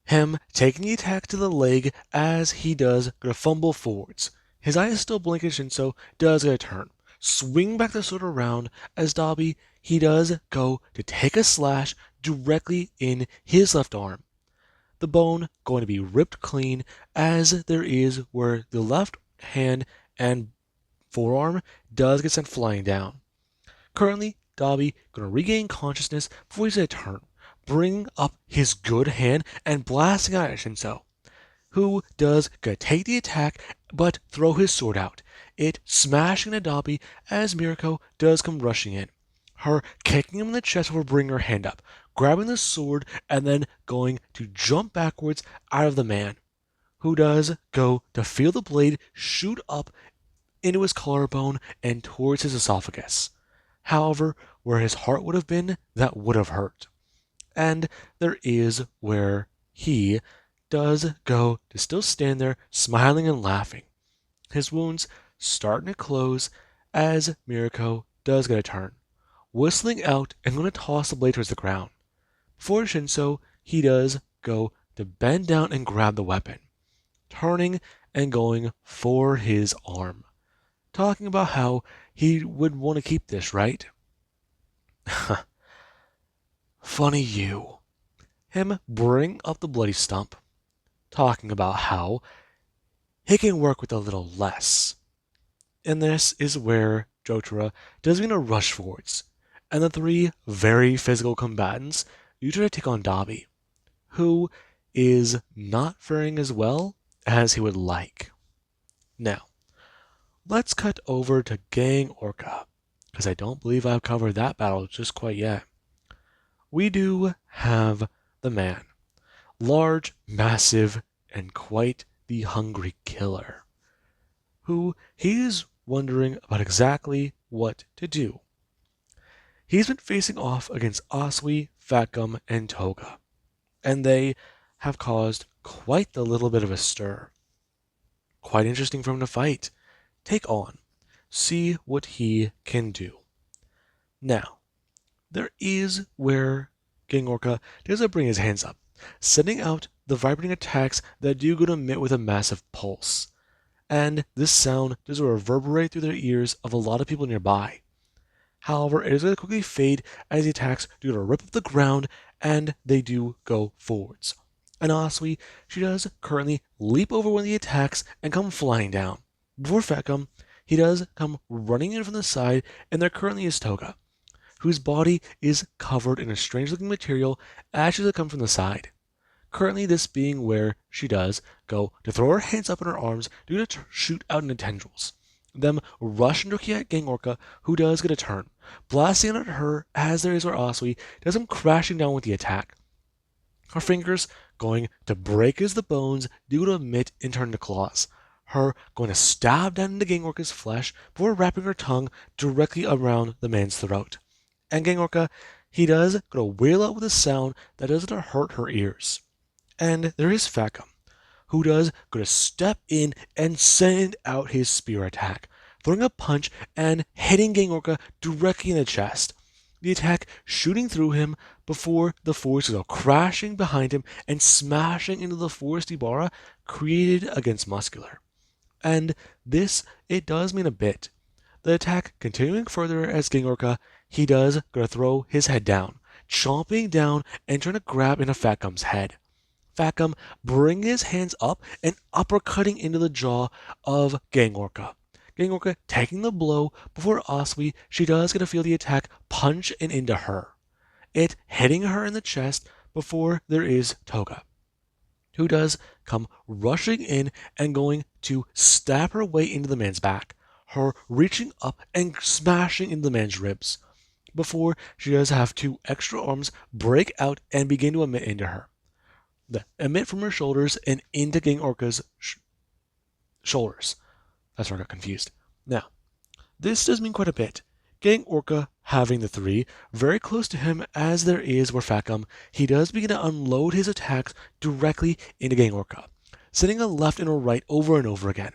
Him taking the attack to the leg as he does go to fumble forwards. His eyes still blinking, Shinso does get a turn. Swing back the sword around as Dabi, he does go to take a slash directly in his left arm. The bone going to be ripped clean as there is where the left hand and forearm does get sent flying down. Currently, Dobby gonna regain consciousness before he's gonna turn, bring up his good hand and blasting out at Shinso, who does gonna take the attack but throw his sword out, it smashing into Dobby as Mirko does come rushing in. Her kicking him in the chest before bringing her hand up, grabbing the sword and then going to jump backwards out of the man, who does go to feel the blade shoot up into his collarbone and towards his esophagus. However, where his heart would have been, that would have hurt. And there is where he does go to still stand there, smiling and laughing. His wounds starting to close as Mirko does get a turn, whistling out and going to toss the blade towards the ground. Before Shinso, he does go to bend down and grab the weapon, turning and going for his arm, talking about how he would want to keep this, right? Funny you. Him bring up the bloody stump, talking about how he can work with a little less. And this is where Jotaro does begin to rush forwards, and the three very physical combatants usually take on Dobby, who is not faring as well as he would like. Now, let's cut over to Gang Orca, because I don't believe I've covered that battle just quite yet. We do have the man, large, massive, and quite the hungry killer, who he is wondering about exactly what to do. He's been facing off against Asui, Fatgum, and Toga, and they have caused quite the little bit of a stir. Quite interesting for him to fight, take on, see what he can do. Now, there is where Gang Orca does bring his hands up, sending out the vibrating attacks that do go to emit with a massive pulse. And this sound does reverberate through the ears of a lot of people nearby. However, it is going to quickly fade as the attacks do to rip up the ground and they do go forwards. And Asui, she does currently leap over one of the attacks and come flying down. Before Fatgum, he does come running in from the side, and there currently is Toga, whose body is covered in a strange looking material as she come from the side. Currently, this being where she does go to throw her hands up in her arms, due to shoot out into tendrils. Them rush into Gang Orca, who does get a turn, blasting at her as there is where Asui does come crashing down with the attack. Her fingers going to break as the bones due to emit and turn to claws. Her going to stab down into Gang Orca's flesh before wrapping her tongue directly around the man's throat. And Gang Orca, he does go to wail out with a sound that doesn't hurt her ears. And there is Fatgum, who does go to step in and send out his spear attack, throwing a punch and hitting Gang Orca directly in the chest. The attack shooting through him before the force go crashing behind him and smashing into the forest Ibarra created against Muscular. And this, it does mean a bit. The attack continuing further as Gang Orca, he does go to throw his head down, chomping down and trying to grab into Fatgum's head. Fatgum bringing his hands up and uppercutting into the jaw of Gang Orca. Gang Orca taking the blow before Asui, she does get to feel the attack punch and into her. It hitting her in the chest before there is Toga, who does come rushing in and going to stab her way into the man's back, her reaching up and smashing into the man's ribs, before she does have two extra arms break out and begin to emit into her. Emit from her shoulders and into Gang Orca's shoulders. That's where I got confused. Now, this does mean quite a bit. Gang Orca having the three very close to him as there is where Fatgum, he does begin to unload his attacks directly into Gang Orca, sending a left and a right over and over again.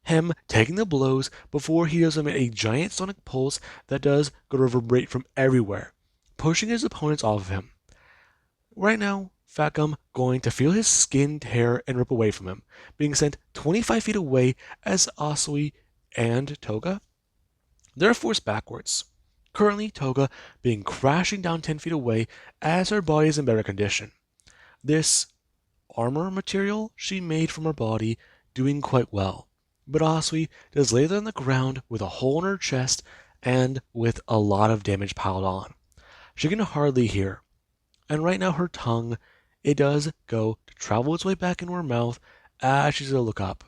Him taking the blows before he does emit a giant sonic pulse that does go to reverberate from everywhere, pushing his opponents off of him. Right now, Fatgum going to feel his skin tear and rip away from him, being sent 25 feet away as Asui and Toga, they're forced backwards. Currently, Toga being crashing down 10 feet away as her body is in better condition. This armor material she made from her body doing quite well, but Asui does lay there on the ground with a hole in her chest and with a lot of damage piled on. She can hardly hear, and right now her tongue, it does go to travel its way back into her mouth as she's gonna look up.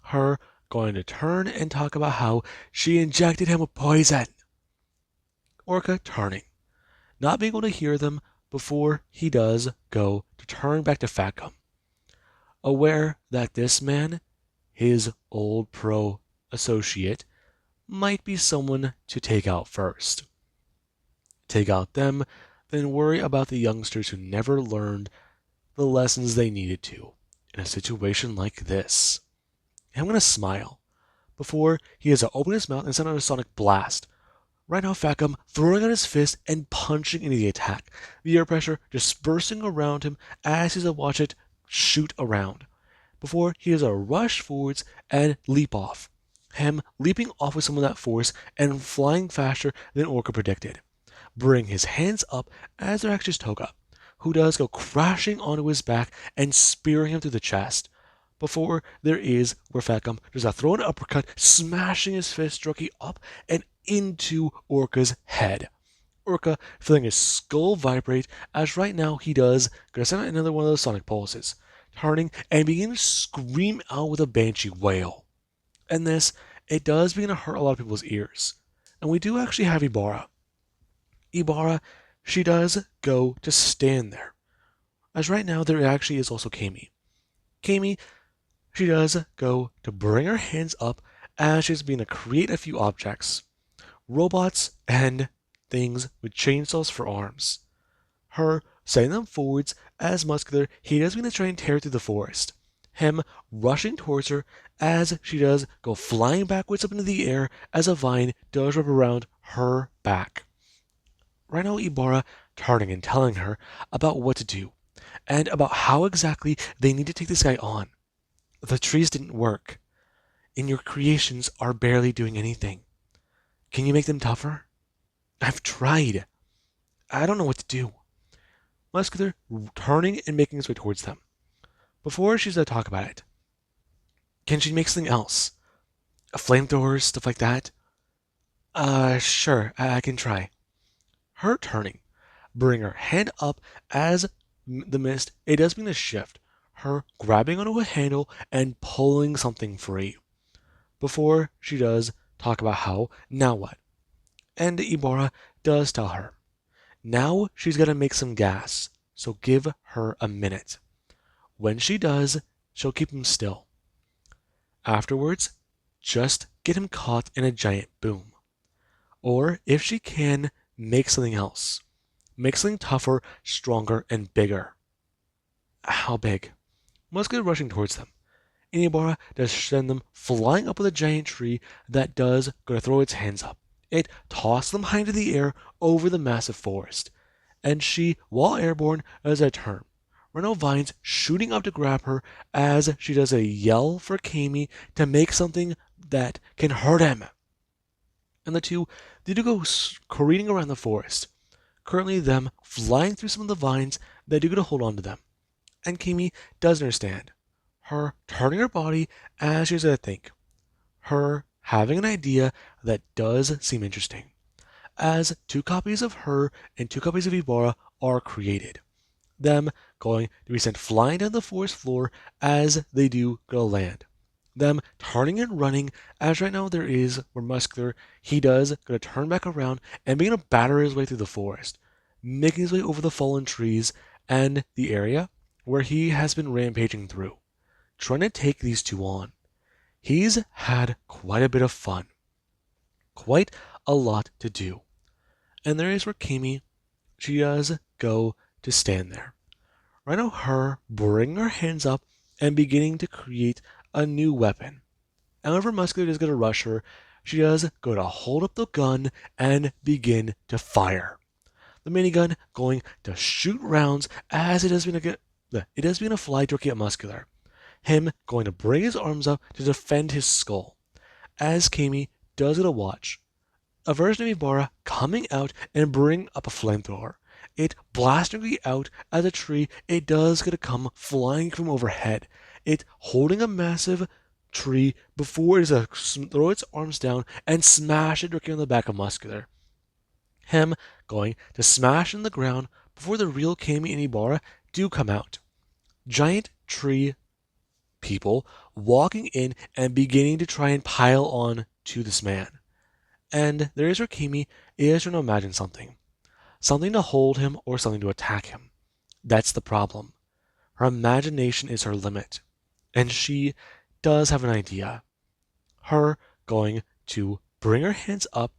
Her going to turn and talk about how she injected him with poison. Orca turning, not being able to hear them before he does go to turn back to Facum, aware that this man, his old pro associate, might be someone to take out first. Take out them, then worry about the youngsters who never learned the lessons they needed to in a situation like this. And I'm going to smile before he has to open his mouth and send out a sonic blast. Right now, Facum throwing out his fist and punching into the attack, the air pressure dispersing around him as he's to watch it shoot around. Before he has to rush forwards and leap off. Him leaping off with some of that force and flying faster than Orca predicted. Bring his hands up as they're actually Toga, who does go crashing onto his back and spearing him through the chest. Before there is where Facum does a throw an uppercut, smashing his fist directly up and into Orca's head. Orca feeling his skull vibrate as right now he does gonna send out another one of those sonic pulses, turning and beginning to scream out with a banshee wail. And this, it does begin to hurt a lot of people's ears. And we do actually have Ibarra. Ibarra, she does go to stand there. As right now there actually is also Kami. Kami, she does go to bring her hands up as she's being to create a few objects. Robots and things with chainsaws for arms. Her setting them forwards as Muscular, he does begin to try and tear through the forest. Him rushing towards her as she does go flying backwards up into the air as a vine does wrap around her back. Right now, Ibarra turning and telling her about what to do and about how exactly they need to take this guy on. The trees didn't work, and your creations are barely doing anything. Can you make them tougher? I've tried. I don't know what to do. Muscular turning and making his way towards them. Before she's to talk about it, can she make something else? A flamethrower, stuff like that? Sure, I can try. Her turning, bring her hand up as the mist, it does mean to shift. Her grabbing onto a handle and pulling something free. Before she does talk about how, now what? And Ibarra does tell her, now she's got to make some gas, so give her a minute. When she does, she'll keep him still. Afterwards, just get him caught in a giant boom. Or, if she can, make something else. Make something tougher, stronger, and bigger. How big? Muscular rushing towards them. And Ibarra does send them flying up with a giant tree that does go to throw its hands up. It tosses them high into the air over the massive forest. And she, while airborne, does a turn. Renault vines shooting up to grab her as she does a yell for Kami to make something that can hurt him. And the two, they do go careening around the forest. Currently them flying through some of the vines that do go to hold on to them. And Kami does understand. Her turning her body as she's going to think. Her having an idea that does seem interesting. As 2 copies of her and 2 copies of Ibarra are created. Them going to be sent flying down the forest floor as they do go to land. Them turning and running as right now there is where Muscular, he does going to turn back around and begin to batter his way through the forest, making his way over the fallen trees and the area where he has been rampaging through, trying to take these 2 on. He's had quite a bit of fun. Quite a lot to do. And there is where Kami, she does go to stand there. Right now her bringing her hands up and beginning to create a new weapon. However Muscular is going to rush her, she does go to hold up the gun and begin to fire. The minigun going to shoot rounds as it has been a fly directly at Muscular. Him going to bring his arms up to defend his skull. As Kami does get a watch. A version of Ibarra coming out and bring up a flamethrower. It blasting out as a tree, it does get to come flying from overhead. It holding a massive tree before it is throw its arms down and smash it directly on the back of Muscular. Him going to smash in the ground before the real Kami and Ibarra do come out. Giant tree people walking in and beginning to try and pile on to this man. And there is where Kami is trying to imagine something. Something to hold him or something to attack him. That's the problem. Her imagination is her limit. And she does have an idea. Her going to bring her hands up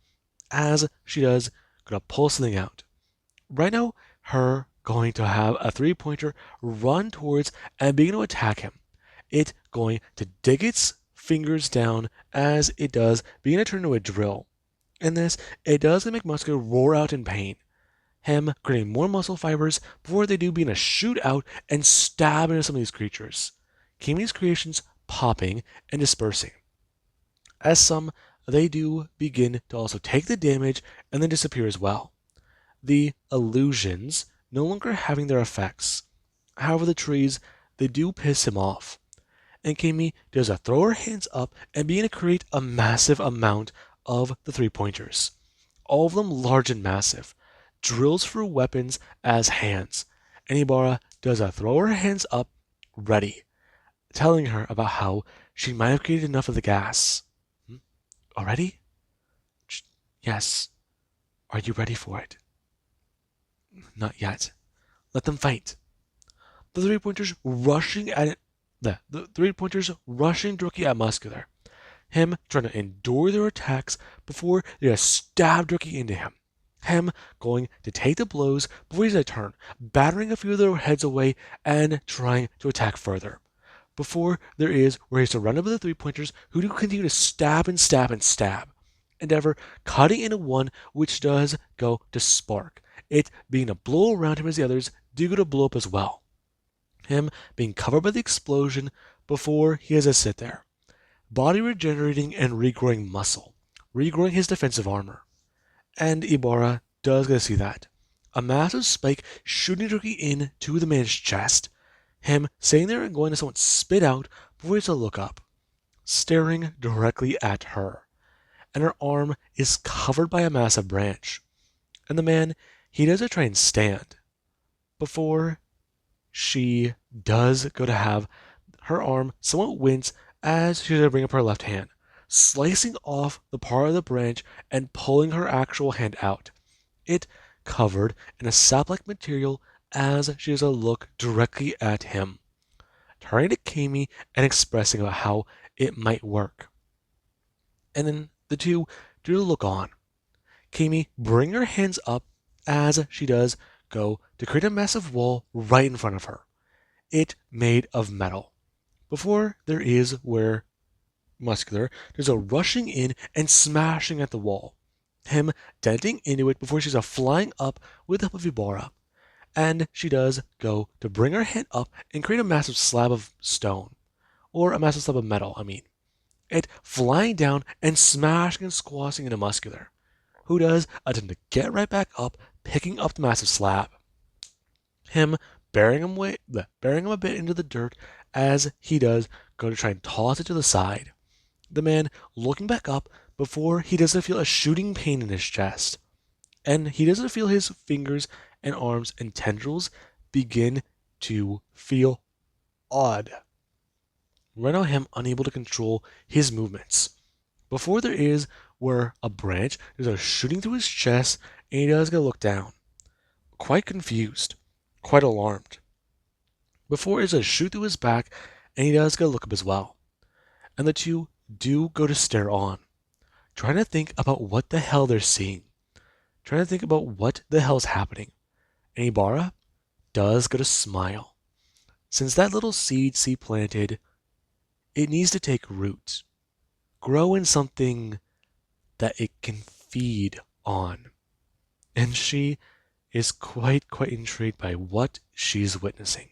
as she does, gonna pull something out. Right now, her going to have a three-pointer run towards and begin to attack him. It going to dig its fingers down as it does, begin to turn into a drill. In this, it does make Muscular roar out in pain. Him creating more muscle fibers before they do begin to shoot out and stab into some of these creatures. Kami's creations popping and dispersing. As some, they do begin to also take the damage and then disappear as well. The illusions no longer having their effects. However, the trees, they do piss him off. And Kami does throw her hands up and begin to create a massive amount of the three-pointers. All of them large and massive. Drills for weapons as hands. And Ibarra does throw her hands up, ready, telling her about how she might have created enough of the gas. Already? Yes. Are you ready for it? Not yet. Let them fight. The three-pointers rushing at it. The three-pointers rushing directly at Muscular. Him trying to endure their attacks before they are stabbed directly into him. Him going to take the blows before he's a turn, battering a few of their heads away and trying to attack further. Before there is where he's surrounded by the three-pointers who do continue to stab and stab and stab. Endeavor cutting into one which does go to spark. It being a blow around him as the others do go to blow up as well. Him being covered by the explosion before he has to sit there. Body regenerating and regrowing muscle. Regrowing his defensive armor. And Ibarra does get to see that. A massive spike shooting directly into the man's chest. Him sitting there and going to somewhat spit out before he has to look up. Staring directly at her. And her arm is covered by a massive branch. And the man, he does try and stand. Before she does go to have her arm somewhat wince as she does bring up her left hand, slicing off the part of the branch and pulling her actual hand out. It covered in a sap-like material as she does a look directly at him, turning to Kami and expressing about how it might work. And then the two do look on. Kami bring her hands up as she does go to create a massive wall right in front of her. It made of metal. Before there is where Muscular does a rushing in and smashing at the wall. Him denting into it before she's flying up with the help of Ibarra. And she does go to bring her hand up and create a massive slab of stone. Or a massive slab of metal, I mean. It flying down and smashing and squashing into Muscular, who does attempt to get right back up, picking up the massive slab. Him burying him a bit into the dirt as he does go to try and toss it to the side. The man looking back up before he doesn't feel a shooting pain in his chest. And he doesn't feel his fingers and arms and tendrils begin to feel odd. Right now him unable to control his movements. Before there is where a branch is shooting through his chest and he does go look down. Quite confused. Quite alarmed. Before is a shoot through his back, and he does go look up as well. And the two do go to stare on, trying to think about what the hell they're seeing, trying to think about what the hell's happening. And Ibarra does go to smile. Since that little seed she planted, it needs to take root, grow in something that it can feed on. And she is quite intrigued by what she's witnessing.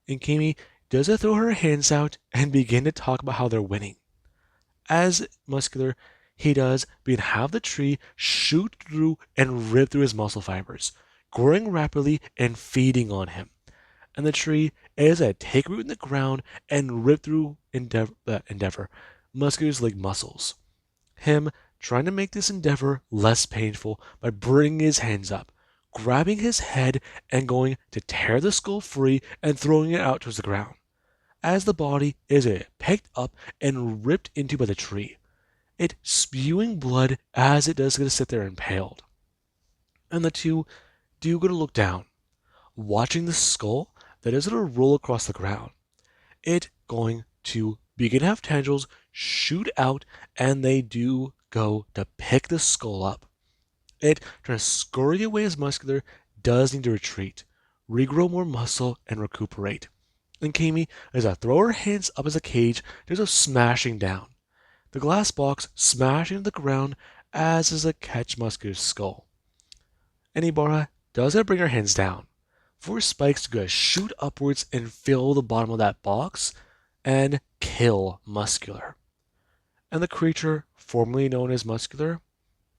And Kami does throw her hands out and begin to talk about how they're winning. As Muscular, he does begin to have the tree shoot through and rip through his muscle fibers, growing rapidly and feeding on him. and the tree is to take root in the ground and rip through Endeavor Muscular's leg muscles. Him trying to make this endeavor less painful by bringing his hands up, grabbing his head, and going to tear the skull free and throwing it out towards the ground. As the body is picked up and ripped into by the tree, it spewing blood as it does going to sit there impaled. And the two do go to look down, watching the skull that is going to roll across the ground. It going to begin to have tendrils shoot out, and they do go to pick the skull up. It, trying to scurry away as Muscular, does need to retreat, regrow more muscle, and recuperate. And Kami, as I throw her hands up as a cage, there's a smashing down. The glass box smashing to the ground as is a catch Muscular's skull. And Ibarra does bring her hands down for spikes to go shoot upwards and fill the bottom of that box and kill Muscular. And the creature formerly known as Muscular,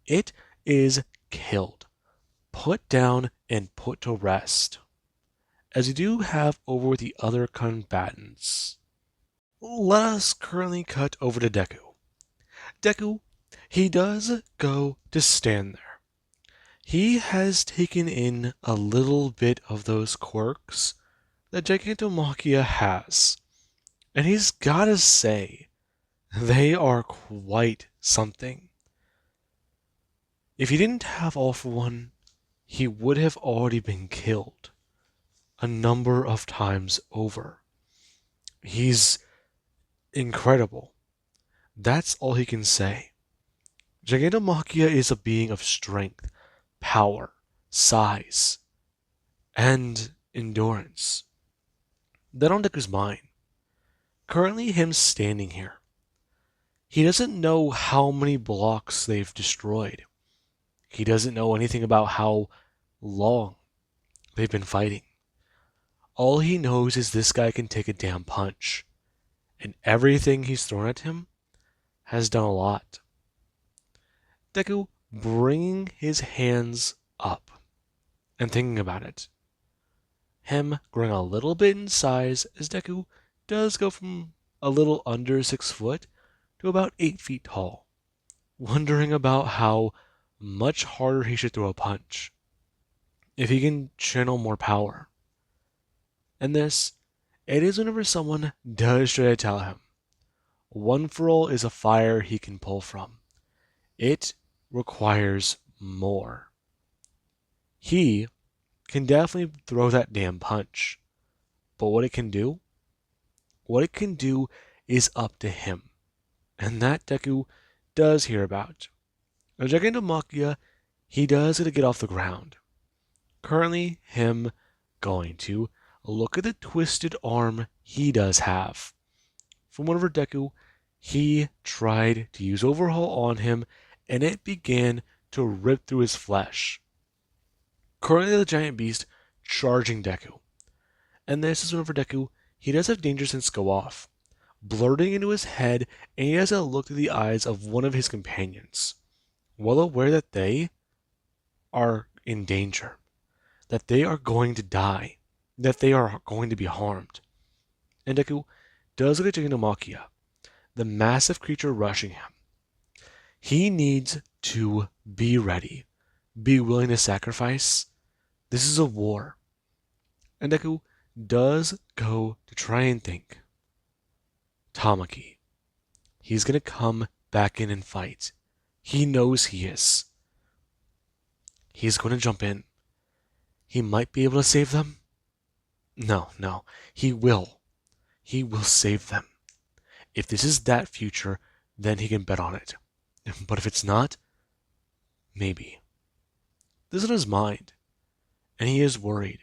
it is killed, put down, and put to rest. As you do have over with the other combatants, let us currently cut over to Deku. Deku, he does go to stand there. He has taken in a little bit of those quirks that Gigantomachia has, and he's gotta say, they are quite something. If he didn't have All for One, he would have already been killed a number of times over. He's incredible. That's all he can say. Gigantomachia is a being of strength, power, size, and endurance. That on Deku's mind. Currently him standing here. He doesn't know how many blocks they've destroyed. He doesn't know anything about how long they've been fighting. All he knows is this guy can take a damn punch, and everything he's thrown at him has done a lot. Deku bringing his hands up and thinking about it. Him growing a little bit in size as Deku does go from a little under 6 foot to about 8 feet tall, wondering about how much harder he should throw a punch, if he can channel more power. And this, it is whenever someone does try to tell him, One for All is a fire he can pull from. It requires more. He can definitely throw that damn punch, but what it can do is up to him. And that Deku does hear about. Now, Gigantomachia, he does get to get off the ground. Currently, him going to look at the twisted arm he does have. From whenever Deku, he tried to use Overhaul on him, and it began to rip through his flesh. Currently, the giant beast charging Deku. And this is whenever Deku, he does have Danger Sense go off, blurting into his head, and he has a look through the eyes of one of his companions, well aware that they are in danger, that they are going to die, that they are going to be harmed. And Deku does look at Gigantomachia, the massive creature rushing him. He needs to be ready, be willing to sacrifice. This is a war. And Deku does go to try and think. Tamaki. He's going to come back in and fight. He knows he is. He's going to jump in. He might be able to save them. No. He will. He will save them. If this is that future, then he can bet on it. But if it's not, maybe. This is in his mind. And he is worried.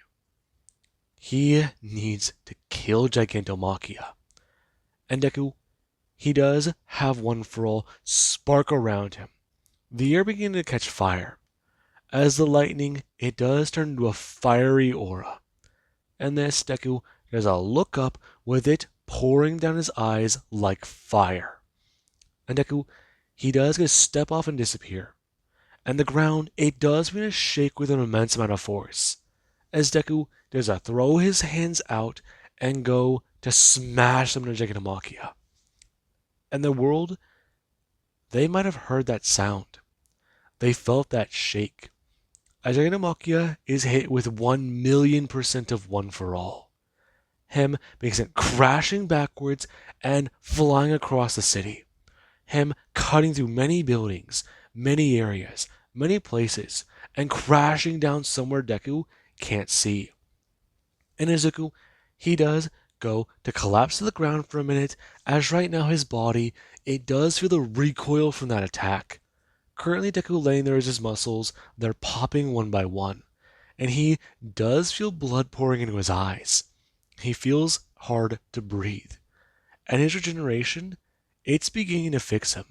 He needs to kill Gigantomachia. And Deku, he does have One for All spark around him. The air beginning to catch fire. As the lightning, it does turn into a fiery aura. And this Deku does a look up with it pouring down his eyes like fire. And Deku, he does get to step off and disappear. And the ground, it does begin to shake with an immense amount of force. as Deku does throw his hands out and go to smash them into Gigantomachia. And the world, they might have heard that sound. They felt that shake. As Gigantomachia is hit with 1,000,000% of One for All. Him being sent crashing backwards and flying across the city. Him cutting through many buildings, many areas, many places, and crashing down somewhere Deku can't see. And Izuku, he does go to collapse to the ground for a minute, as right now his body, it does feel the recoil from that attack. Currently Deku laying there as his muscles, they're popping one by one, and he does feel blood pouring into his eyes. He feels hard to breathe, and his regeneration, it's beginning to fix him.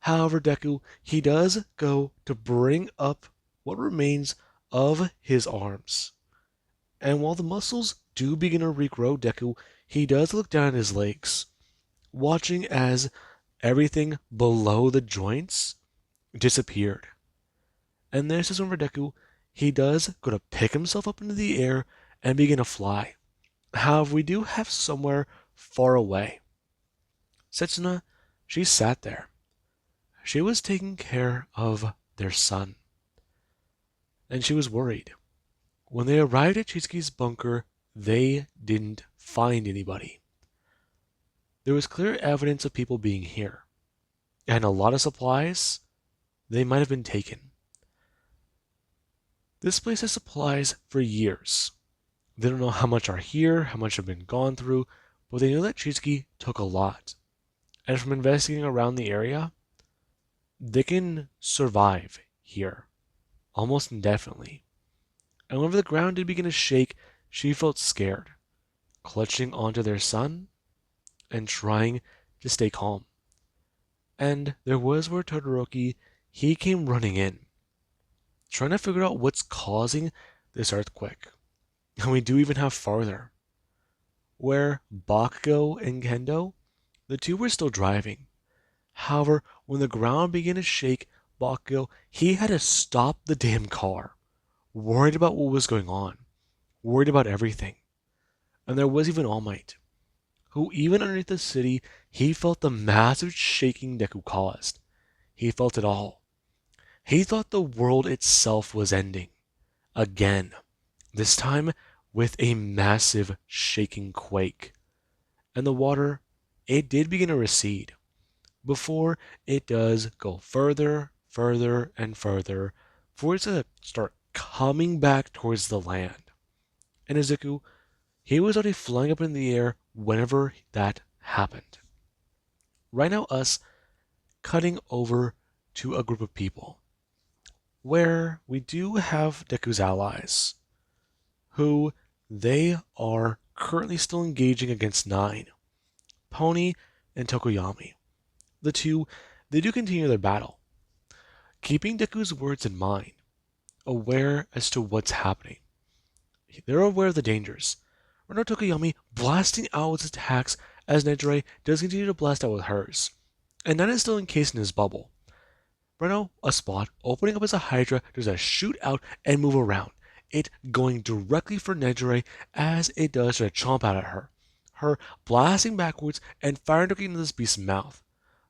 However, Deku, he does go to bring up what remains of his arms. And while the muscles do begin to regrow, Deku, he does look down at his legs, watching as everything below the joints disappeared. And this is when for Deku, he does go to pick himself up into the air and begin to fly. However, we do have somewhere far away. Setsuna, she sat there. She was taking care of their son. And she was worried. When they arrived at Chitsuki's bunker, they didn't find anybody. There was clear evidence of people being here. And a lot of supplies, they might have been taken. This place has supplies for years. They don't know how much are here, how much have been gone through, but they know that Chitsuki took a lot. And from investigating around the area, they can survive here, almost indefinitely. And whenever the ground did begin to shake, she felt scared, clutching onto their son and trying to stay calm. And there was where Todoroki, he came running in, trying to figure out what's causing this earthquake. And we do even have farther, where Bakugo and Kendo, the two were still driving. However, when the ground began to shake, Bakugo, he had to stop the damn car, worried about what was going on, worried about everything. And there was even All Might, who even underneath the city, he felt the massive shaking Deku caused. He felt it all. He thought the world itself was ending. Again. This time with a massive shaking quake. And the water, it did begin to recede, before it does go further, further, and further, for it to start coming back towards the land. And Izuku, he was already flying up in the air whenever that happened. Right now, us cutting over to a group of people, where we do have Deku's allies, who they are currently still engaging against 9, Pony and Tokoyami. The two, they do continue their battle, keeping Deku's words in mind, aware as to what's happening. They're aware of the dangers. Right now, Tokoyami blasting out with his attacks as Nejire does continue to blast out with hers. And 9 is still encased in his bubble. Right now, a spot opening up as a Hydra does a shoot out and move around, it going directly for Nejire as it does to chomp out at her. Her blasting backwards and firing directly into this beast's mouth.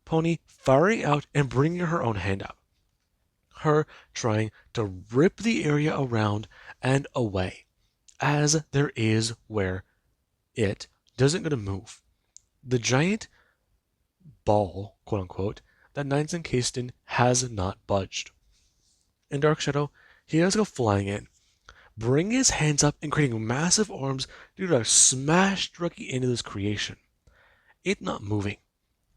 Pony firing out and bringing her own hand up. Her trying to rip the area around and away, as there is where it doesn't going to move. The giant ball, quote unquote, that 9's encased in has not budged. And Dark Shadow, he does go flying in, bringing his hands up and creating massive arms due to smash directly into this creation. It not moving.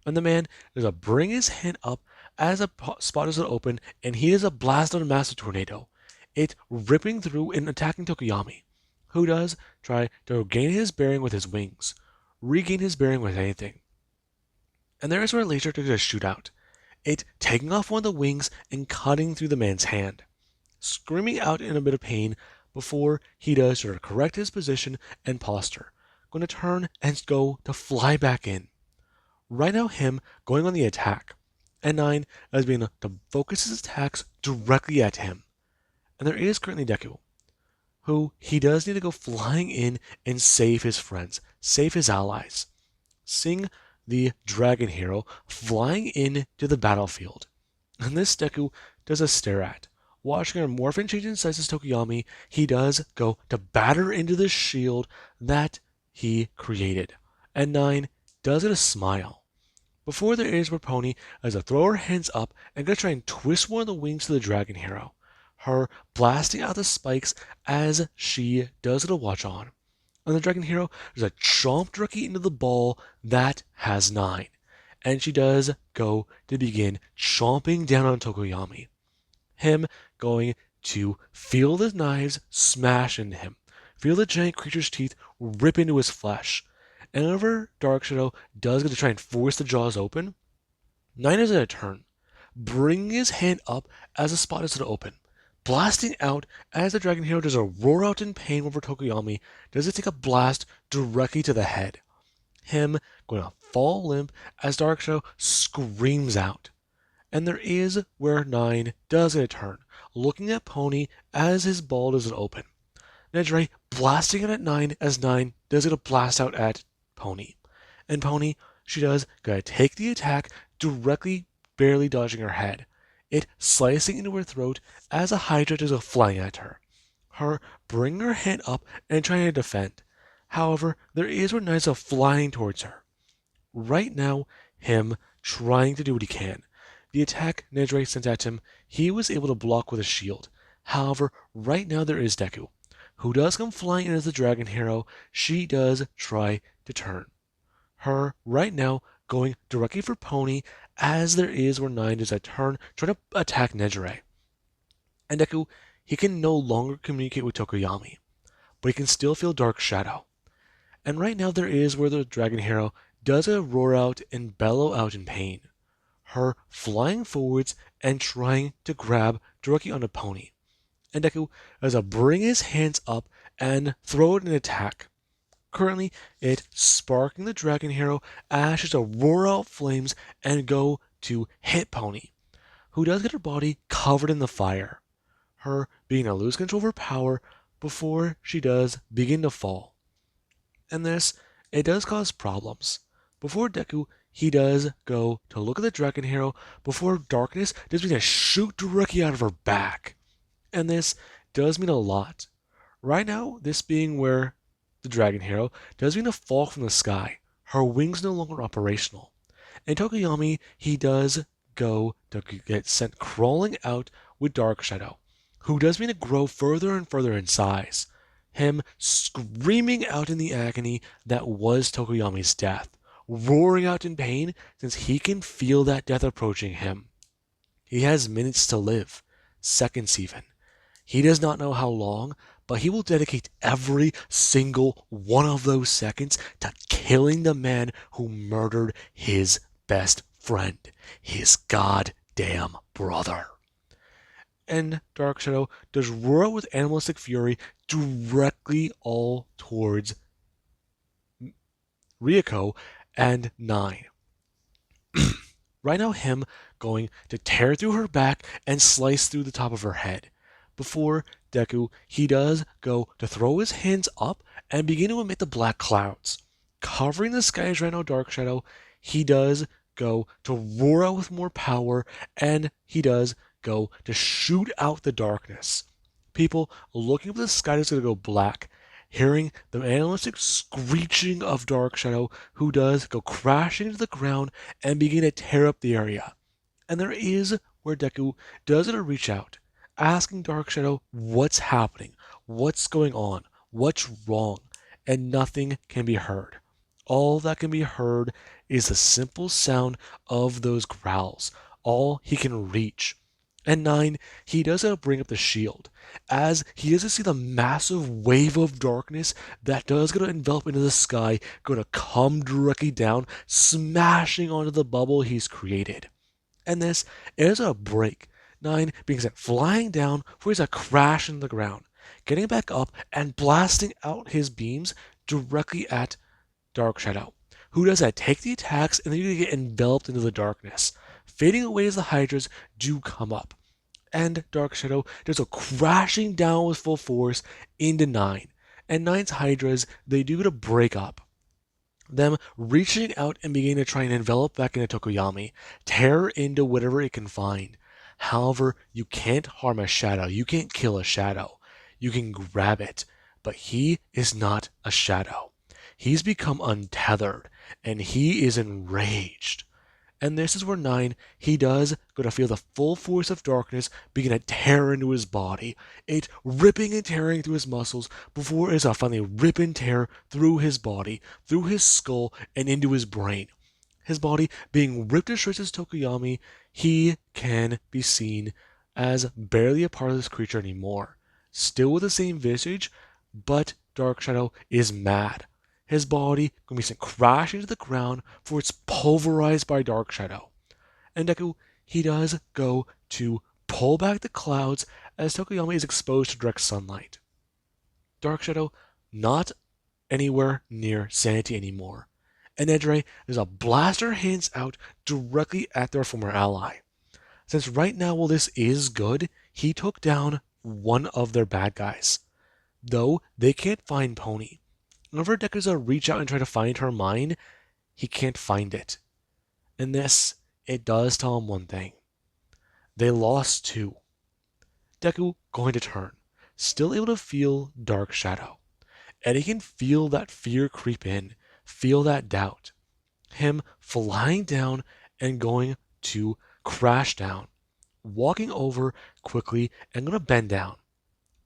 And the man does a bring his hand up as a spot is open, and he does a blast on a massive tornado. It ripping through and attacking Tokoyami, who does try to gain his bearing with his wings, regain his bearing with anything. And there is where laser does a shoot out, it taking off one of the wings and cutting through the man's hand, screaming out in a bit of pain before he does to correct his position and posture, going to turn and go to fly back in. Right now him going on the attack, and 9 as being to focus his attacks directly at him. And there is currently Deku, who he does need to go flying in and save his friends, save his allies. Seeing the dragon hero flying into the battlefield, and this Deku does a stare at. Watching her morph and change in size as Tokoyami, he does go to batter into the shield that he created. And 9 does it a smile. Before there is where Pony as a throw her hands up and gonna try and twist one of the wings to the dragon hero. Her blasting out the spikes as she does it a watch on. And the dragon hero does a chomp directly into the ball that has 9. And she does go to begin chomping down on Tokoyami. Him going to feel the knives smash into him, feel the giant creature's teeth rip into his flesh. And whenever Dark Shadow does get to try and force the jaws open, 9 is at a turn, bringing his hand up as the spot is to open, blasting out as the dragon hero does a roar out in pain over Tokoyami, does it take a blast directly to the head. Him going to fall limp as Dark Shadow screams out. And there is where 9 does get a turn, looking at Pony as his ball doesn't open. Nejire blasting it at 9 as 9 does get a blast out at Pony. And Pony, she does gotta take the attack directly barely dodging her head. It slicing into her throat as a Hydra does go flying at her. Her bringing her hand up and trying to defend. However, there is where 9 is flying towards her. Right now, him trying to do what he can. The attack Nejire sent at him, he was able to block with a shield. However, right now there is Deku, who does come flying in as the dragon hero. She does try to turn. Her right now going directly for Pony as there is where 9 does a turn trying to attack Nejire. And Deku, he can no longer communicate with Tokoyami, but he can still feel Dark Shadow. And right now there is where the dragon hero does a roar out and bellow out in pain. Her flying forwards and trying to grab directly on a Pony. And Deku does a bring his hands up and throw it in attack. Currently, it sparking the dragon hero as she does a roar out flames and go to hit Pony, who does get her body covered in the fire. Her being to lose control of her power before she does begin to fall. And this, it does cause problems. Before Deku, he does go to look at the dragon hero before darkness does begin to shoot directly out of her back. And this does mean a lot. Right now, this being where the dragon hero does mean to fall from the sky. Her wings no longer operational. And Tokoyami, he does go to get sent crawling out with Dark Shadow, who does mean to grow further and further in size. Him screaming out in the agony that was Tokoyami's death, roaring out in pain since he can feel that death approaching him. He has minutes to live, seconds even. He does not know how long, but he will dedicate every single one of those seconds to killing the man who murdered his best friend, his goddamn brother. And Dark Shadow does roar out with animalistic fury directly all towards Ryuko and 9. Right now, him going to tear through her back and slice through the top of her head. Before Deku, he does go to throw his hands up and begin to emit the black clouds. Covering the skies right now, Dark Shadow, he does go to roar out with more power, and he does go to shoot out the darkness. People looking up at the sky is going to go black, hearing the animalistic screeching of Dark Shadow, who does go crashing into the ground and begin to tear up the area. And there is where Deku does it reach out, asking Dark Shadow what's happening, what's going on, what's wrong, and nothing can be heard. All that can be heard is the simple sound of those growls, all he can reach. And 9, he does bring up the shield, as he doesn't see the massive wave of darkness that does going to envelop into the sky, going to come directly down, smashing onto the bubble he's created. And this is a break. 9 being sent flying down before he's a crash in the ground, getting back up and blasting out his beams directly at Dark Shadow, who does that take the attacks and then you get enveloped into the darkness, fading away as the Hydras do come up. and Dark Shadow does a crashing down with full force into 9. And Nine's Hydras, they do get a break up. Them reaching out and beginning to try and envelop back into Tokoyami, tear into whatever it can find. However, you can't harm a shadow. You can't kill a shadow. You can grab it. But he is not a shadow. He's become untethered, and he is enraged. And this is where 9, he does go to feel the full force of darkness begin to tear into his body. It ripping and tearing through his muscles before it is finally rip and tear through his body, through his skull, and into his brain. His body being ripped to shreds as Tokoyami, he can be seen as barely a part of this creature anymore. Still with the same visage, but Dark Shadow is mad. His body going to be sent crashing to the ground for it's pulverized by Dark Shadow. And Deku, he does go to pull back the clouds as Tokoyami is exposed to direct sunlight. Dark Shadow not anywhere near sanity anymore. And Edre does a blast her hands out directly at their former ally. Since right now, while this is good, he took down one of their bad guys. Though they can't find Pony. Whenever Deku's reach out and try to find her mind, he can't find it. And this, it does tell him one thing. They lost 2. Deku going to turn, still able to feel Dark Shadow. And he can feel that fear creep in, feel that doubt. Him flying down and going to crash down, walking over quickly and going to bend down,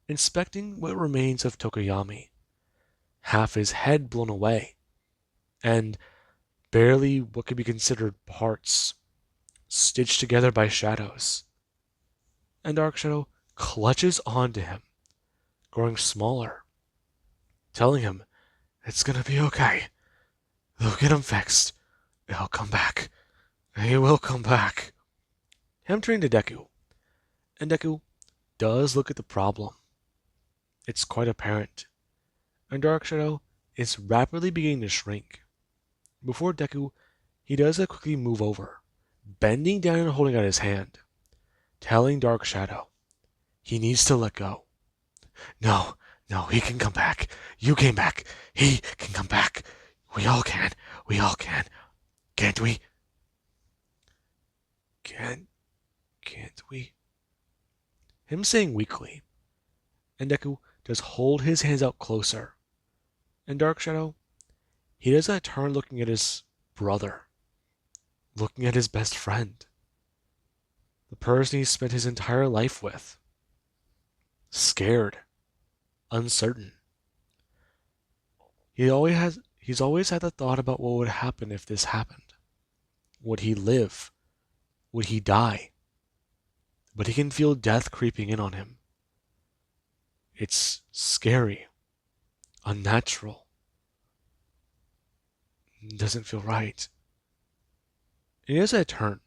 inspecting what remains of Tokoyami. Half his head blown away, and barely what could be considered parts, stitched together by shadows. And Dark Shadow clutches onto him, growing smaller, telling him, "It's gonna be okay. They'll get him fixed. He'll come back. He will come back." Him turning to Deku, and Deku does look at the problem. It's quite apparent. And Dark Shadow is rapidly beginning to shrink. Before Deku, he does quickly move over, bending down and holding out his hand, telling Dark Shadow he needs to let go. No, no, he can come back. You came back. He can come back. We all can. We all can. Can't we? Can't we? Him saying weakly, and Deku does hold his hands out closer. And Dark Shadow, he does that turn looking at his brother, looking at his best friend, the person he spent his entire life with, scared, uncertain. He's always had the thought about what would happen if this happened. Would he live? Would he die? But he can feel death creeping in on him. It's scary, unnatural. Doesn't feel right. And he does that turn.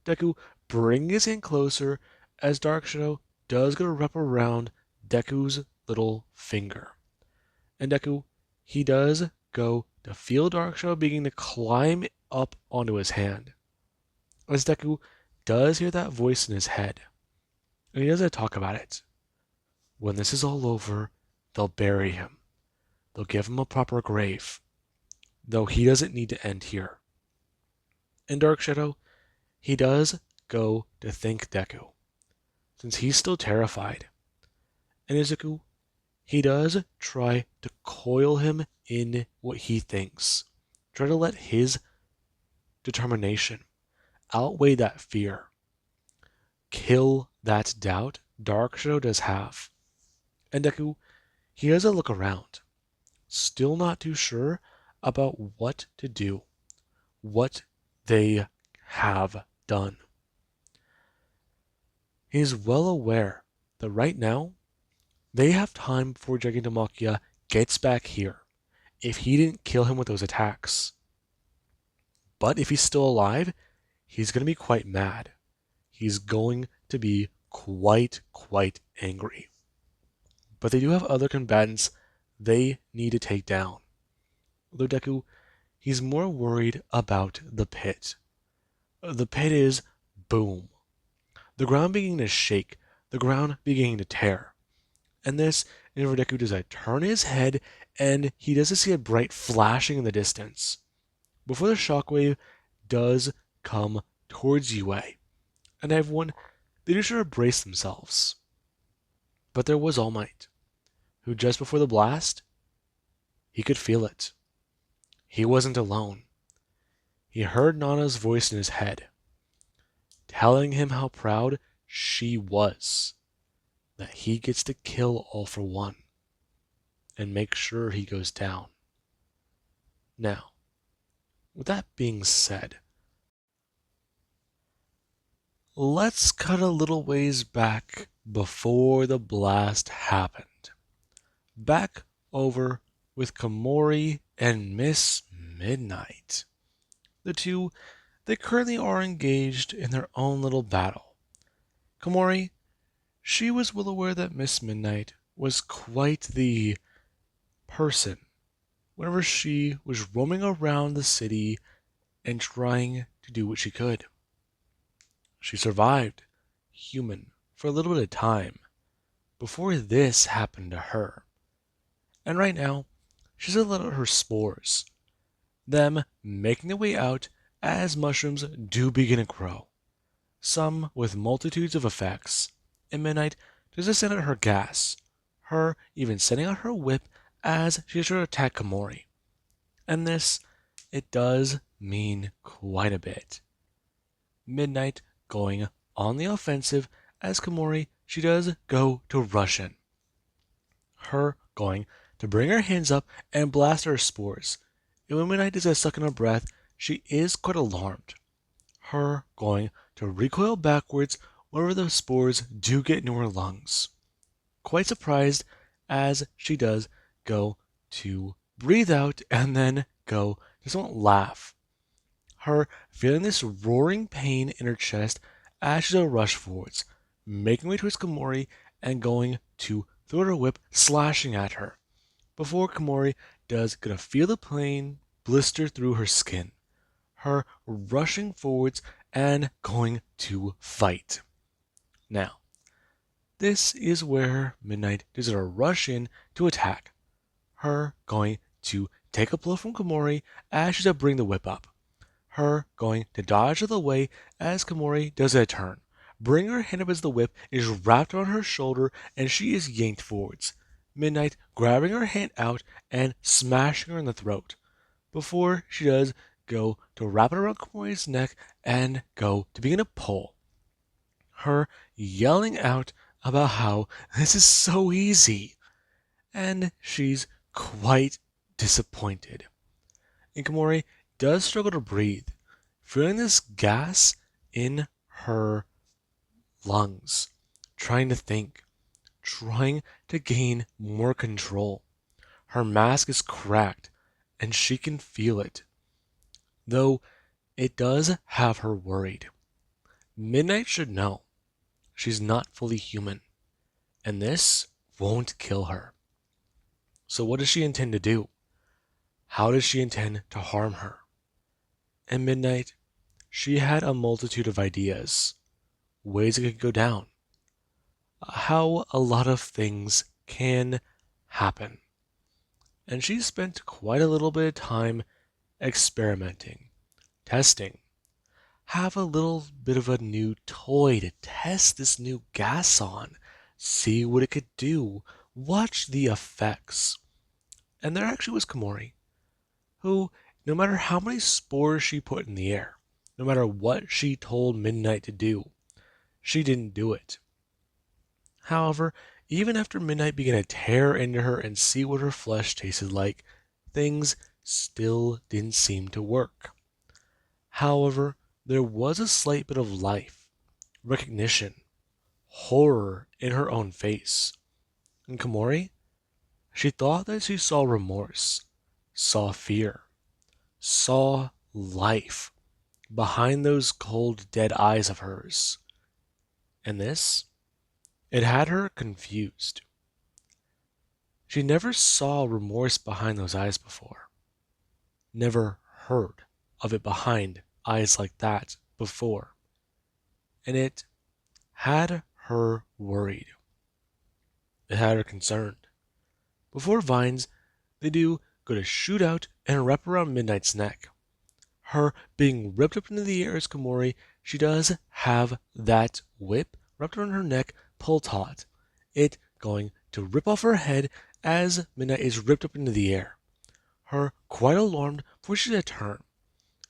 Deku bringing his hand closer as Dark Shadow does go to wrap around Deku's little finger. And Deku, he does go to feel Dark Shadow beginning to climb up onto his hand. As Deku does hear that voice in his head. And he does talk about it. When this is all over, they'll bury him. They'll give him a proper grave. Though he doesn't need to end here. And Dark Shadow, he does go to thank Deku, since he's still terrified. And Izuku, he does try to coil him in what he thinks. Try to let his determination outweigh that fear. Kill that doubt Dark Shadow does have. And Deku, he does a look around, still not too sure about what to do, what they have done. He is well aware that right now, they have time before Gigantomachia gets back here, if he didn't kill him with those attacks. But if he's still alive, he's going to be quite mad. He's going to be quite angry. But they do have other combatants they need to take down. Although Deku, he's more worried about the pit. The pit is boom. the ground beginning to shake, the ground beginning to tear. And this is where Deku does turn his head, and he doesn't see a bright flashing in the distance. Before the shockwave does come towards UA, and everyone, they just sort of brace themselves. But there was All Might, who just before the blast, he could feel it. He wasn't alone. He heard Nana's voice in his head, telling him how proud she was that he gets to kill All for One and make sure he goes down. Now, with that being said, let's cut a little ways back before the blast happened. Back over with Komori and Miss Midnight. The two, they currently are engaged in their own little battle. Komori, she was well aware that Miss Midnight was quite the person whenever she was roaming around the city and trying to do what she could. She survived human for a little bit of time before this happened to her. And right now, she's allowed her spores, them making their way out as mushrooms do begin to grow, some with multitudes of effects. And Midnight does not send out her gas, her even sending out her whip as she tries to attack Komori. And this, it does mean quite a bit. Midnight going on the offensive as Komori, she does go to rush in. Her going to bring her hands up and blast her spores. And when Midnight does a suck in her breath, she is quite alarmed. Her going to recoil backwards whenever the spores do get into her lungs. Quite surprised as she does go to breathe out and then go to somewhat laugh. Her feeling this roaring pain in her chest as she does rush forwards, making way towards Komori and going to throw her whip, slashing at her. Before Komori does get to feel the pain blister through her skin, her rushing forwards and going to fight. Now, this is where Midnight does a rush in to attack. Her going to take a blow from Komori as she does bring the whip up. Her going to dodge out of the way as Komori does a turn. Bring her hand up as the whip is wrapped around her shoulder and she is yanked forwards. Midnight grabbing her hand out and smashing her in the throat. Before she does go to wrap it around Komori's neck and go to begin to pull. Her yelling out about how this is so easy. And she's quite disappointed. And Komori does struggle to breathe, feeling this gas in her lungs, trying to think, trying to gain more control. Her mask is cracked, and she can feel it, though it does have her worried. Midnight should know she's not fully human, and this won't kill her. So what does she intend to do? How does she intend to harm her? And Midnight, she had a multitude of ideas, ways it could go down, how a lot of things can happen. And she spent quite a little bit of time experimenting, testing, have a little bit of a new toy to test this new gas on, see what it could do, watch the effects. And there actually was Komori, who, no matter how many spores she put in the air, no matter what she told Midnight to do, she didn't do it. However, even after Midnight began to tear into her and see what her flesh tasted like, things still didn't seem to work. However, there was a slight bit of life, recognition, horror in her own face. And Komori, she thought that she saw remorse, saw fear, saw life behind those cold, dead eyes of hers. And this, it had her confused. She never saw remorse behind those eyes before. Never heard of it behind eyes like that before. And it had her worried. It had her concerned. Before vines, they do go to shoot out and wrap around Midnight's neck. Her being ripped up into the air as Komori, she does have that whip wrapped around her neck, pull taut. It going to rip off her head as Midnight is ripped up into the air. Her quite alarmed before she does turn.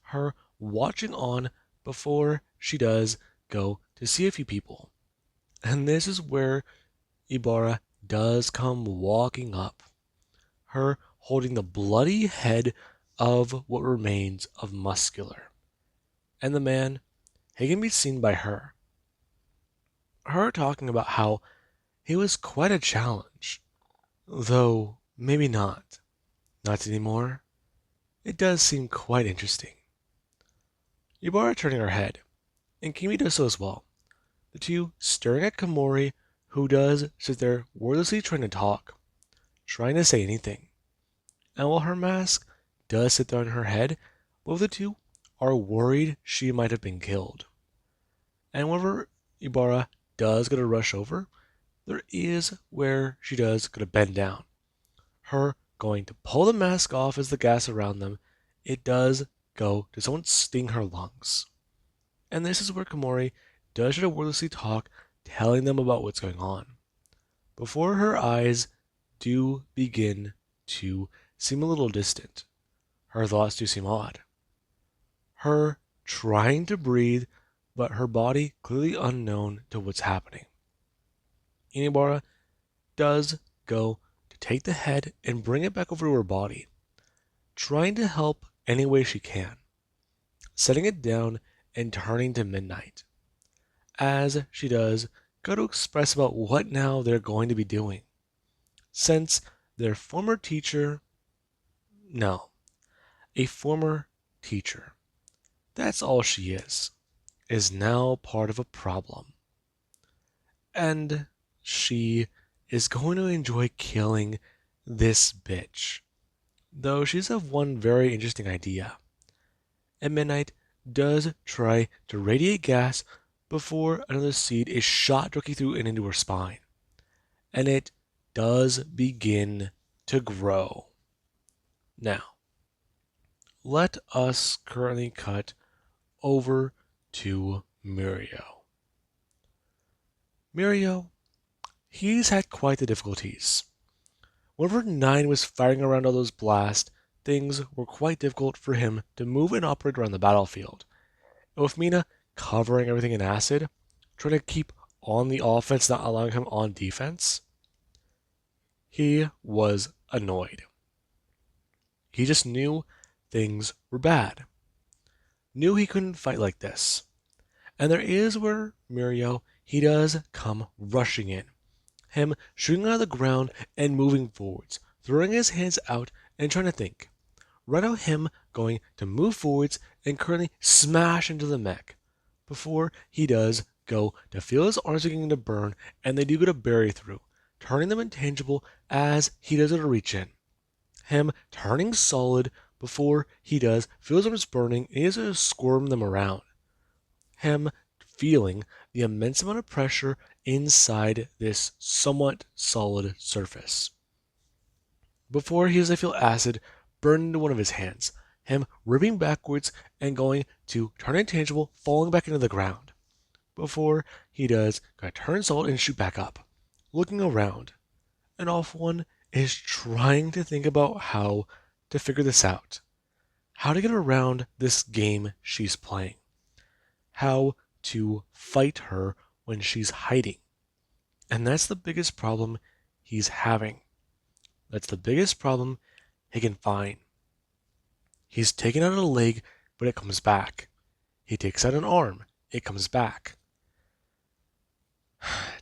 Her watching on before she does go to see a few people. And this is where Ibarra does come walking up. Her holding the bloody head of what remains of Muscular. And the man, he can be seen by her. Her talking about how he was quite a challenge. Though, maybe not. Not anymore. It does seem quite interesting. Yubara turning her head, and Kimi does so as well. The two staring at Komori, who does sit there wordlessly trying to talk, trying to say anything. And while her mask does sit there on her head, both the two are worried she might have been killed. And whenever Ibarra does go to rush over, there is where she does go to bend down. Her going to pull the mask off as the gas around them, it does go to someone sting her lungs. And this is where Komori does try to wordlessly talk, telling them about what's going on. Before her eyes do begin to seem a little distant, her thoughts do seem odd. Her trying to breathe, but her body clearly unknown to what's happening. Inibara does go to take the head and bring it back over to her body, trying to help any way she can, setting it down and turning to Midnight. As she does go to express about what now they're going to be doing, since their former teacher, no, a former teacher, that's all she is now part of a problem. And she is going to enjoy killing this bitch. Though she does have one very interesting idea. And Midnight does try to radiate gas before another seed is shot directly through and into her spine. And it does begin to grow. Now, let us currently cut over to Mirio. Mirio, he's had quite the difficulties. Whenever 9 was firing around all those blasts, things were quite difficult for him to move and operate around the battlefield. And with Mina covering everything in acid, trying to keep on the offense, not allowing him on defense, he was annoyed. He just knew things were bad. Knew he couldn't fight like this. And there is where Mirio, he does come rushing in. Him shooting out of the ground and moving forwards, throwing his hands out and trying to think. Right now him going to move forwards and currently smash into the mech. Before he does go to feel his arms beginning to burn, and they do go to bury through, turning them intangible as he does go to reach in. Him turning solid before he does feel his arms burning and he does to squirm them around. Him feeling the immense amount of pressure inside this somewhat solid surface. Before he does feel acid burn into one of his hands, him ripping backwards and going to turn intangible, falling back into the ground. Before he does turn solid and shoot back up, looking around. And off one is trying to think about how to figure this out. How to get around this game she's playing. How to fight her when she's hiding. And that's the biggest problem he's having. That's the biggest problem he can find. He's taken out a leg, but it comes back. He takes out an arm, it comes back.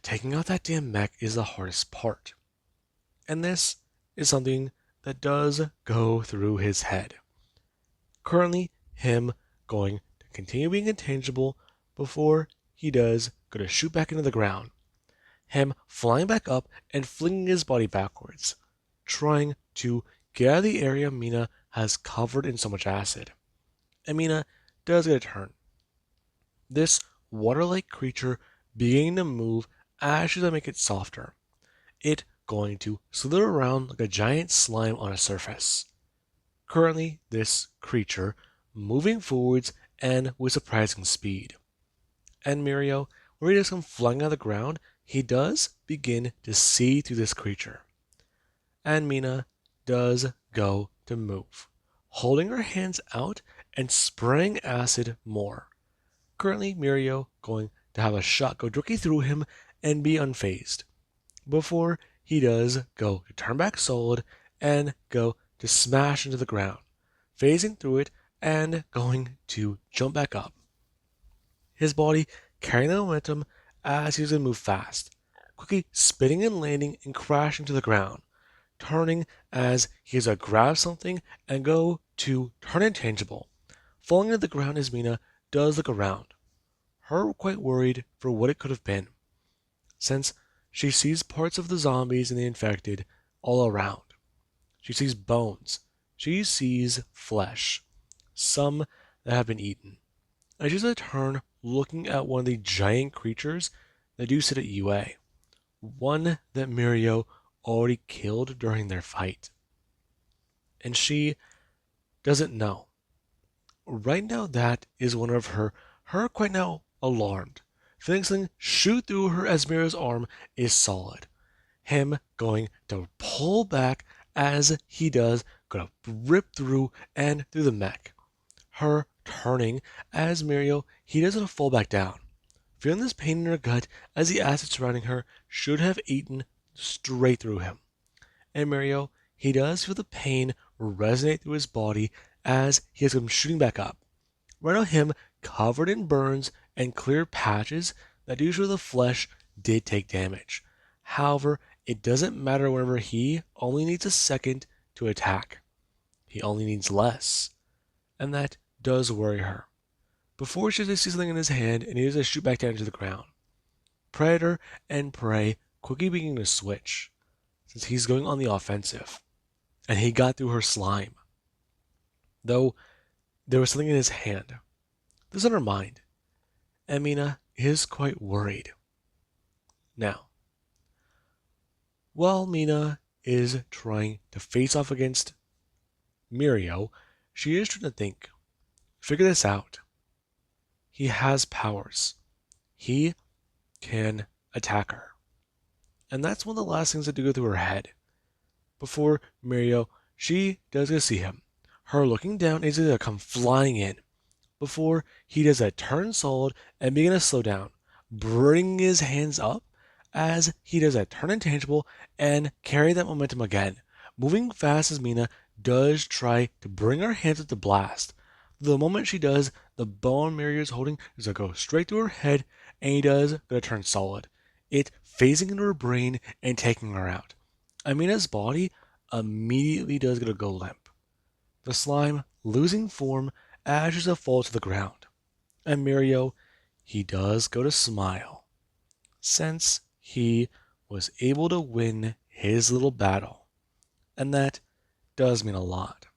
Taking out that damn mech is the hardest part. And this is something that does go through his head. Currently, him going to continue being intangible before he does go to shoot back into the ground. Him flying back up and flinging his body backwards, trying to get out of the area Mina has covered in so much acid. And Mina does get a turn. This water-like creature beginning to move as should I make it softer. It going to slither around like a giant slime on a surface. Currently, this creature moving forwards and with surprising speed. And Mirio, where he does come flying out of the ground, he does begin to see through this creature. And Mina does go to move, holding her hands out and spraying acid more. Currently, Mirio going to have a shot go directly through him and be unfazed, before he does go to turn back solid and go to smash into the ground, phasing through it and going to jump back up. His body carrying the momentum as he's going to move fast, quickly spinning and landing and crashing to the ground, turning as he has to grab something and go to turn intangible. Falling to the ground as Mina does look around, her quite worried for what it could have been, since she sees parts of the zombies and the infected all around. She sees bones. She sees flesh, some that have been eaten. And she's a turn looking at one of the giant creatures that do sit at UA, one that Mirio already killed during their fight. And she doesn't know. Right now, that is one of her quite now alarmed. Feeling something shoot through her as Mirio's arm is solid. Him going to pull back as he does, gonna rip through and through the mech. Her turning as Mirio, he doesn't fall back down. Feeling this pain in her gut as the acid surrounding her should have eaten straight through him. And Mirio, he does feel the pain resonate through his body as he has come shooting back up. Right now, him covered in burns and clear patches that do show the flesh did take damage. However, it doesn't matter whenever he only needs a second to attack. He only needs less. And that does worry her. Before she sees something in his hand and he does a shoot back down to the ground. Predator and prey quickly beginning to switch, since he's going on the offensive. And he got through her slime. Though there was something in his hand. This is on her mind. And Mina is quite worried. Now, while Mina is trying to face off against Mirio, she is trying to think, figure this out. He has powers. He can attack her. And that's one of the last things that do go through her head. Before Mirio, she does go see him. Her looking down is going to come flying in. Before he does a turn solid and begin to slow down, bring his hands up as he does a turn intangible and carry that momentum again. Moving fast as Mina does try to bring her hands up to blast. The moment she does, the bone Mirio is holding is going to go straight through her head, and he does going to turn solid. It phasing into her brain and taking her out. Amina's body immediately does going to go limp. The slime losing form as she's to fall to the ground. And Mirio, he does go to smile, since he was able to win his little battle. And that does mean a lot,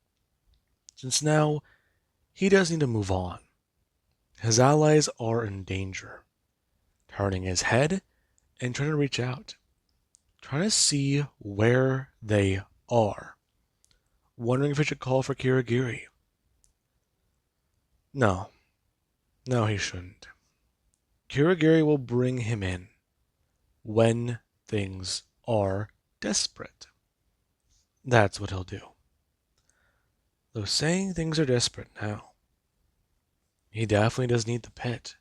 since now he does need to move on. His allies are in danger, turning his head and trying to reach out, trying to see where they are, wondering if he should call for Kirigiri. No, he shouldn't. Kirigiri will bring him in when things are desperate. That's what he'll do. Though saying things are desperate now, he definitely does need the pit.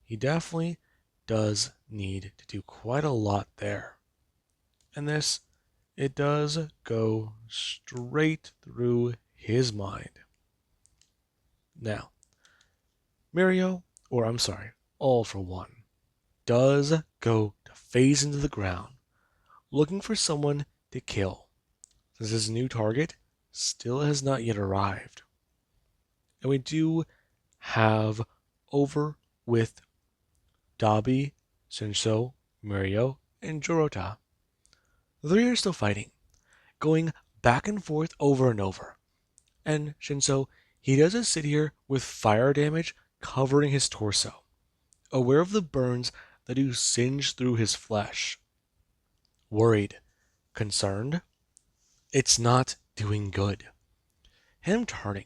He definitely does need to do quite a lot there. And this, it does go straight through his mind. Now, Mirio, or I'm sorry, All for One, does go to phase into the ground, looking for someone to kill, since his new target still has not yet arrived. And we do have over with Dabi, Shinso, Mirio, and Jorota. The three are still fighting, going back and forth over and over. And Shinso, he does just sit here with fire damage covering his torso, aware of the burns that do singe through his flesh. Worried, concerned, it's not doing good. Him turning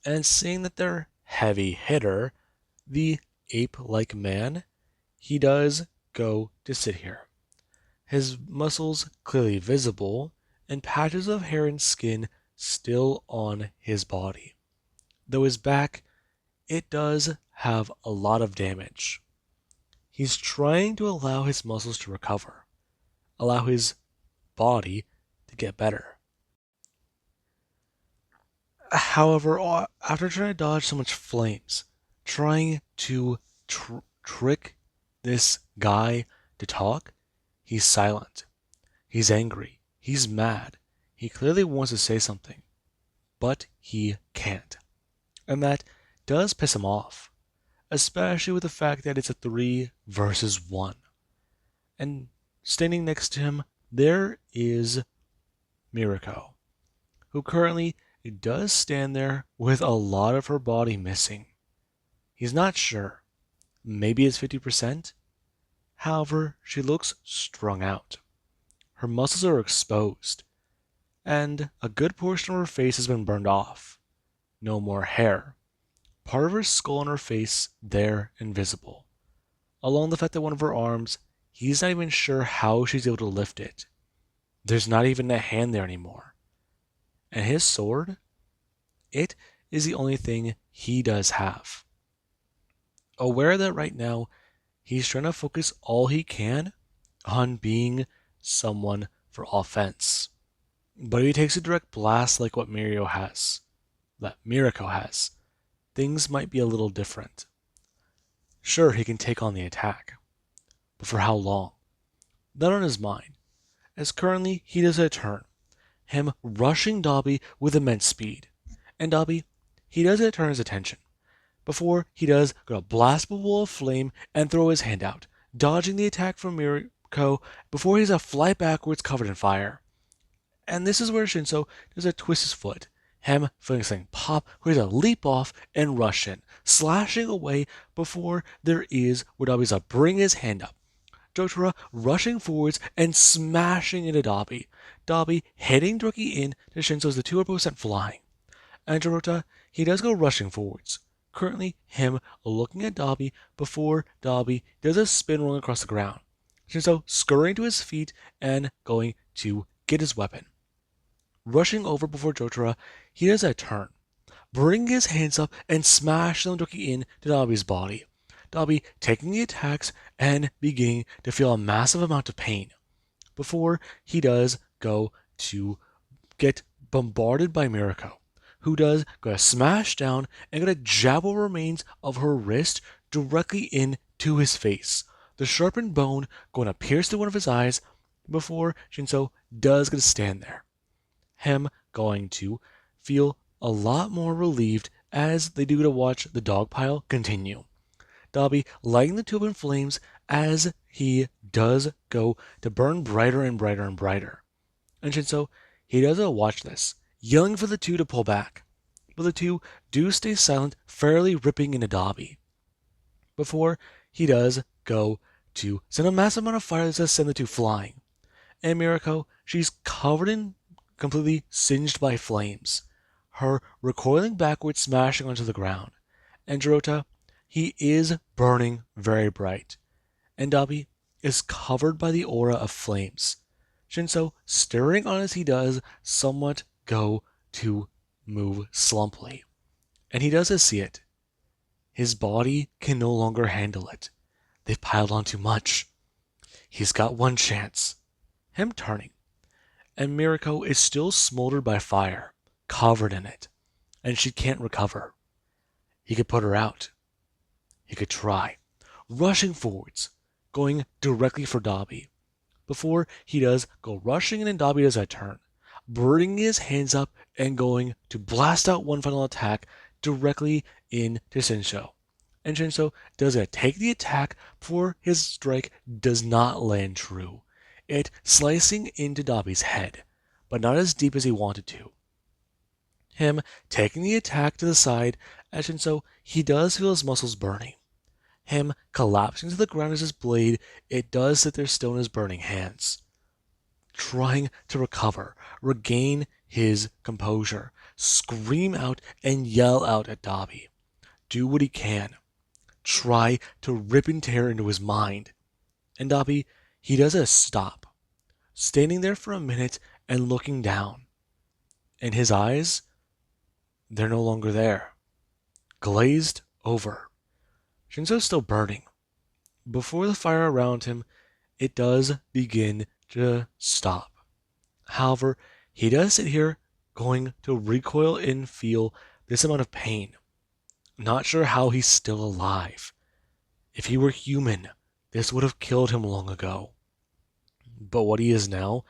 and seeing that their heavy hitter, the ape-like man, he does go to sit here. His muscles clearly visible, and patches of hair and skin still on his body. Though his back, it does have a lot of damage. He's trying to allow his muscles to recover, allow his body to get better. However, after trying to dodge so much flames, trying to trick this guy to talk, he's silent. He's angry. He's mad. He clearly wants to say something, but he can't. And that does piss him off, especially with the fact that it's a 3 versus 1. And standing next to him, there is Mirako, who currently does stand there with a lot of her body missing. He's not sure. Maybe it's 50%? However, she looks strung out. Her muscles are exposed, and a good portion of her face has been burned off. No more hair. Part of her skull and her face there invisible. Along the fact that one of her arms, he's not even sure how she's able to lift it. There's not even a hand there anymore. And his sword, it is the only thing he does have. Aware that right now, he's trying to focus all he can on being someone for offense. But if he takes a direct blast like what Mirako has, things might be a little different. Sure, he can take on the attack, but for how long? Not on his mind, as currently he does a turn, him rushing Dobby with immense speed. And Dobby, he doesn't turn his attention. Before he does, go blast a wall of flame and throw his hand out, dodging the attack from Mirako before he's a fly backwards covered in fire. And this is where Shinso does a twist his foot, him feeling something pop, where he's a leap off and rush in, slashing away before there is where Dobby's a bring his hand up. Jotaro rushing forwards and smashing into Dobby. Dobby hitting directly in to Shinso as the two are both sent flying. And Jotaro, he does go rushing forwards. Currently, him looking at Dobby before Dobby does a spin rolling across the ground. Shinso scurrying to his feet and going to get his weapon. Rushing over before Jotaro, he does a turn, bringing his hands up and smash them directly into Dobby's body. Dobby taking the attacks and beginning to feel a massive amount of pain before he does go to get bombarded by Mirako, who does go to smash down and going to jab what remains of her wrist directly into his face. The sharpened bone going to pierce through one of his eyes before Shinso does get to stand there. Him going to feel a lot more relieved as they do to watch the dog pile continue. Dobby lighting the tube in flames as he does go to burn brighter and brighter and brighter. And Shinso, he does watch this, yelling for the two to pull back. But the two do stay silent, fairly ripping into Dobby. Before he does go to send a massive amount of fire that says send the two flying. And Mirako, she's covered in completely singed by flames, her recoiling backwards, smashing onto the ground. And Jotaro, he is burning very bright, and Dobby is covered by the aura of flames. Shinso, stirring on as he does, somewhat go to move slumpily. And he does see it. His body can no longer handle it. They've piled on too much. He's got one chance. Him turning. And Mirako is still smoldered by fire, covered in it, and she can't recover. He could put her out. He could try, rushing forwards, going directly for Dobby. Before he does go rushing in and Dobby does a turn, bringing his hands up and going to blast out one final attack directly into Shinso. And Shinso does take the attack before his strike does not land true. It slicing into Dobby's head, but not as deep as he wanted to. Him taking the attack to the side, as Shinso, he does feel his muscles burning. Him collapsing to the ground as his blade, it does sit there still in his burning hands, trying to recover, regain his composure, scream out and yell out at Dobby. Do what he can. Try to rip and tear into his mind. And Dobby, he does a stop, standing there for a minute and looking down. And his eyes, they're no longer there. Glazed over. Shinso's still burning. Before the fire around him, it does begin to stop. However, he does sit here going to recoil and feel this amount of pain. Not sure how he's still alive. If he were human, this would have killed him long ago. But what he is now,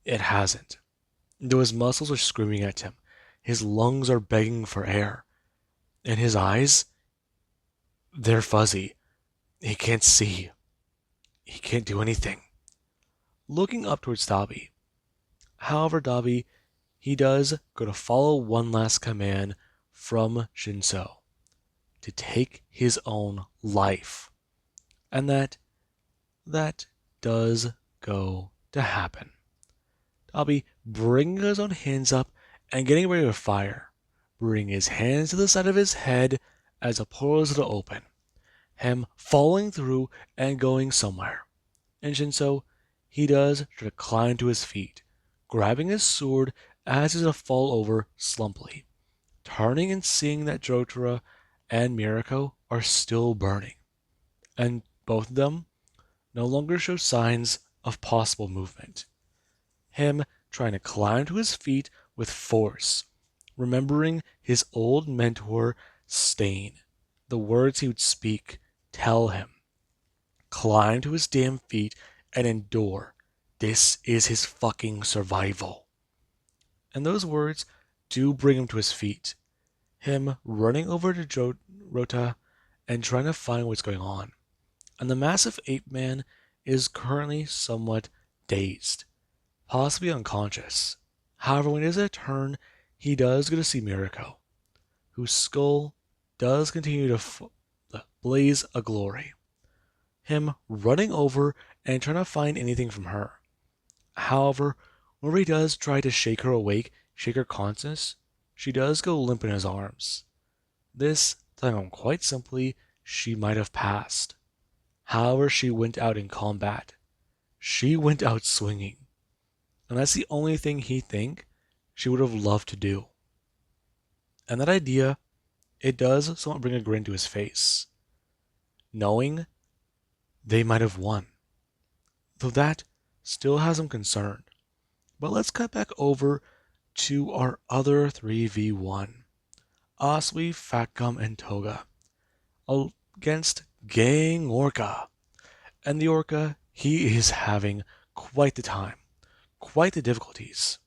it hasn't. Though his muscles are screaming at him, his lungs are begging for air, and his eyes, they're fuzzy. He can't see. He can't do anything. Looking up towards Dobby. However, Dobby, he does go to follow one last command from Shinso to take his own life. And that does go to happen. Dobby bringing his own hands up and getting ready to fire, bringing his hands to the side of his head as a portal is to open, him falling through and going somewhere. And Shinso, he does try to climb to his feet, grabbing his sword as he's to fall over slumpily, turning and seeing that Jotaro and Mirako are still burning, and both of them no longer show signs of possible movement. Him trying to climb to his feet with force, remembering his old mentor, Stain, the words he would speak, tell him, climb to his damn feet and endure. This is his fucking survival. And those words do bring him to his feet. Him running over to Rota and trying to find what's going on. And the massive ape man is currently somewhat dazed, possibly unconscious. However, when he does a turn, he does get to see Mirako, whose skull does continue to blaze a glory. Him running over and trying to find anything from her. However, whenever he does try to shake her awake, shake her conscious, she does go limp in his arms. This, telling him quite simply, she might have passed. However, she went out in combat. She went out swinging. And that's the only thing he think she would have loved to do. And that idea, it does somewhat bring a grin to his face, knowing they might have won. Though that still has him concerned. But let's cut back over to our other 3v1. Asui, Fatgum, and Toga against Gang Orca. And the Orca, he is having quite the time, quite the difficulties.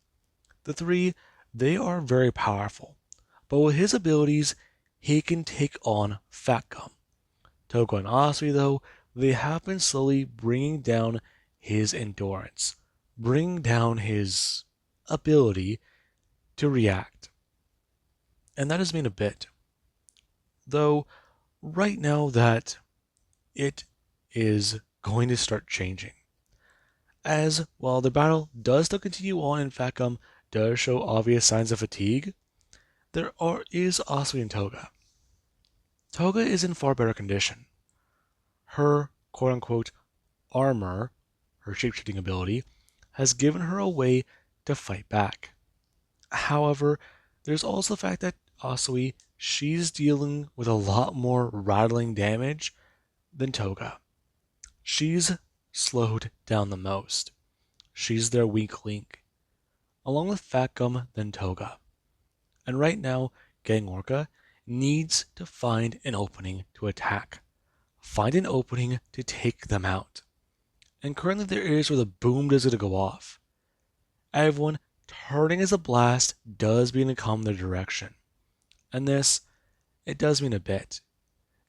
The three, they are very powerful, but with his abilities, he can take on Fatgum. Toga and Asui, though, they have been slowly bringing down his endurance, bringing down his ability to react. And that has been a bit. Though, right now that it is going to start changing. As, while the battle does still continue on and Fatgum does show obvious signs of fatigue, is Asui and Toga. Toga is in far better condition. Her quote-unquote armor, her shapeshifting ability, has given her a way to fight back. However, there's also the fact that Asui, she's dealing with a lot more rattling damage than Toga. She's slowed down the most. She's their weak link, along with Fatgum than Toga. And right now, Gang Orca needs to find an opening to attack. Find an opening to take them out. And currently there is where the boom does go off. Everyone turning as a blast does begin to come their direction. And this, it does mean a bit.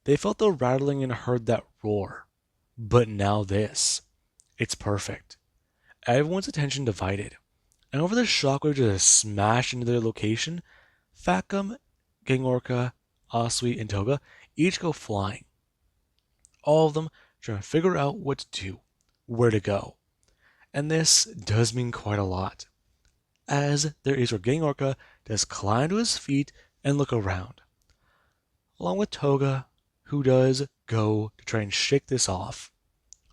They felt the rattling and heard that roar. But now this. It's perfect. Everyone's attention divided. And over the shockwave to smash into their location, Fatgum, Gang Orca, Asui, and Toga each go flying. all of them trying to figure out what to do, where to go. And this does mean quite a lot, as there is our gang orca does climb to his feet and look around, along with Toga, who does go to try and shake this off,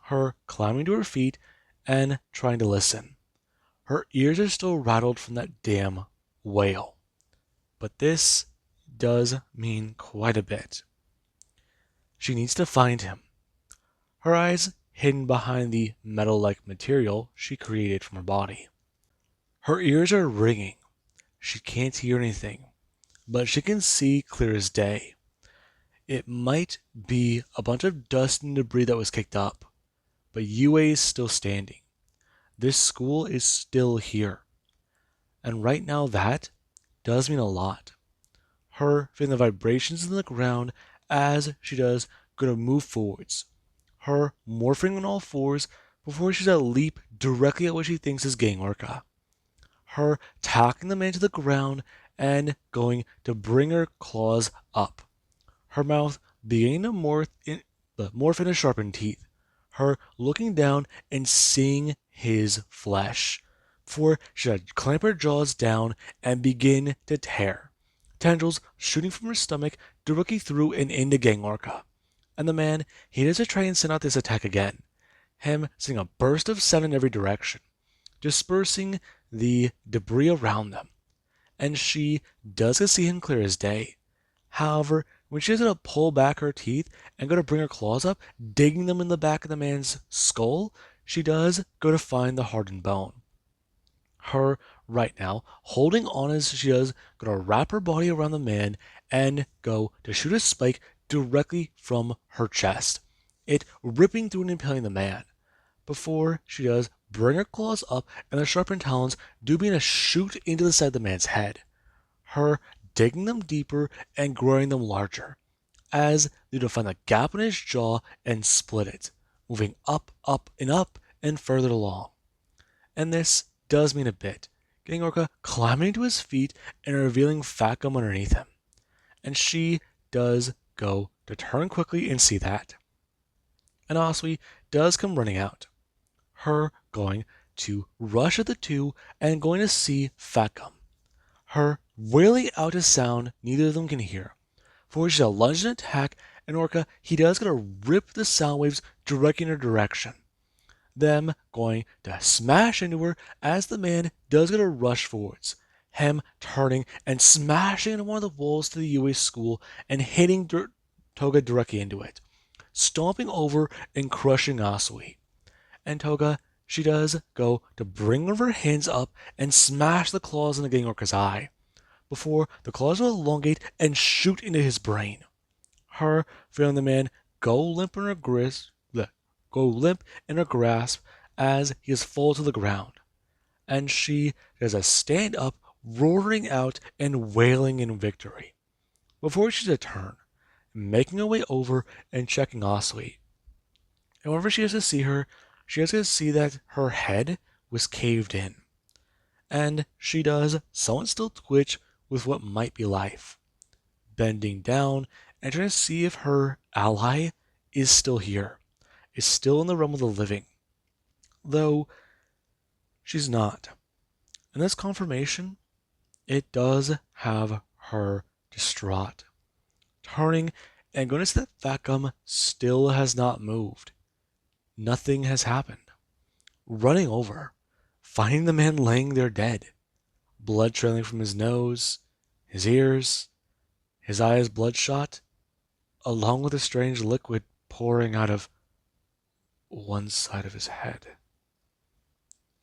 her climbing to her feet and trying to listen. Her ears are still rattled from that damn whale. But this does mean quite a bit. She needs to find him. Her eyes hidden behind the metal-like material she created from her body. Her ears are ringing. She can't hear anything, but she can see clear as day. It might be a bunch of dust and debris that was kicked up, but UA is still standing. This school is still here. And right now that does mean a lot. Her feeling the vibrations in the ground as she does go to move forwards. Her morphing on all fours before she's a leap directly at what she thinks is Gang Orca. Her tacking the man to the ground and going to bring her claws up. Her mouth beginning to morph into sharpened teeth. Her looking down and seeing his flesh. Before she had clamp her jaws down and begin to tear. Tendrils shooting from her stomach directly through and into Gang Orca. And the man, he does to try and send out this attack again. Him sending a burst of sound in every direction, dispersing the debris around them. And she does see him clear as day. However, when she's going to pull back her teeth and go to bring her claws up, digging them in the back of the man's skull, she does go to find the hardened bone. Her, right now, holding on as she does, going to wrap her body around the man and go to shoot a spike directly from her chest, it ripping through and impaling the man. Before she does bring her claws up and the sharpened talons do begin to shoot into the side of the man's head. Her digging them deeper and growing them larger, as they do find the gap in his jaw and split it, moving up, up, and further along. And this does mean a bit, getting Orca climbing to his feet and revealing fat gum underneath him. And she does go to turn quickly and see that. And Oswey does come running out. Her going to rush at the two and going to see Fat Gum. Her wailing out a sound neither of them can hear. For she's a lunge and attack, and Orca, he does gonna rip the sound waves directly in her direction. Them going to smash into her as the man does gonna rush forwards. Him turning and smashing into one of the walls to the UA school and hitting Toga directly into it, stomping over and crushing Asui. And Toga, she does go to bring one of her hands up and smash the claws in the Gang Orca's eye, before the claws will elongate and shoot into his brain. Her feeling the man go limp in her grasp as he is fall to the ground, and she does a stand up, roaring out and wailing in victory. Before she's a turn, making her way over and checking Asui. And whenever she has to see her, she has to see that her head was caved in. And she does somewhat still twitch with what might be life, bending down and trying to see if her ally is still here, is still in the realm of the living. Though she's not. And this confirmation, it does have her distraught, turning and going to see that Fat Gum still has not moved. Nothing has happened. Running over, finding the man laying there dead, blood trailing from his nose, his ears, his eyes bloodshot, along with a strange liquid pouring out of one side of his head.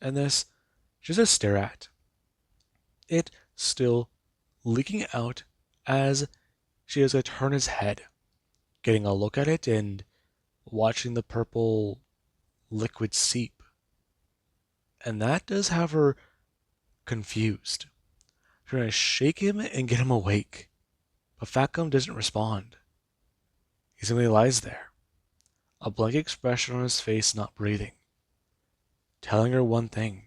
And this, just a stare at. It still leaking out as she has to turn his head, getting a look at it and watching the purple liquid seep. And that does have her confused. Trying to shake him and get him awake. But Fat Gum doesn't respond. He simply lies there, a blank expression on his face, not breathing, telling her one thing.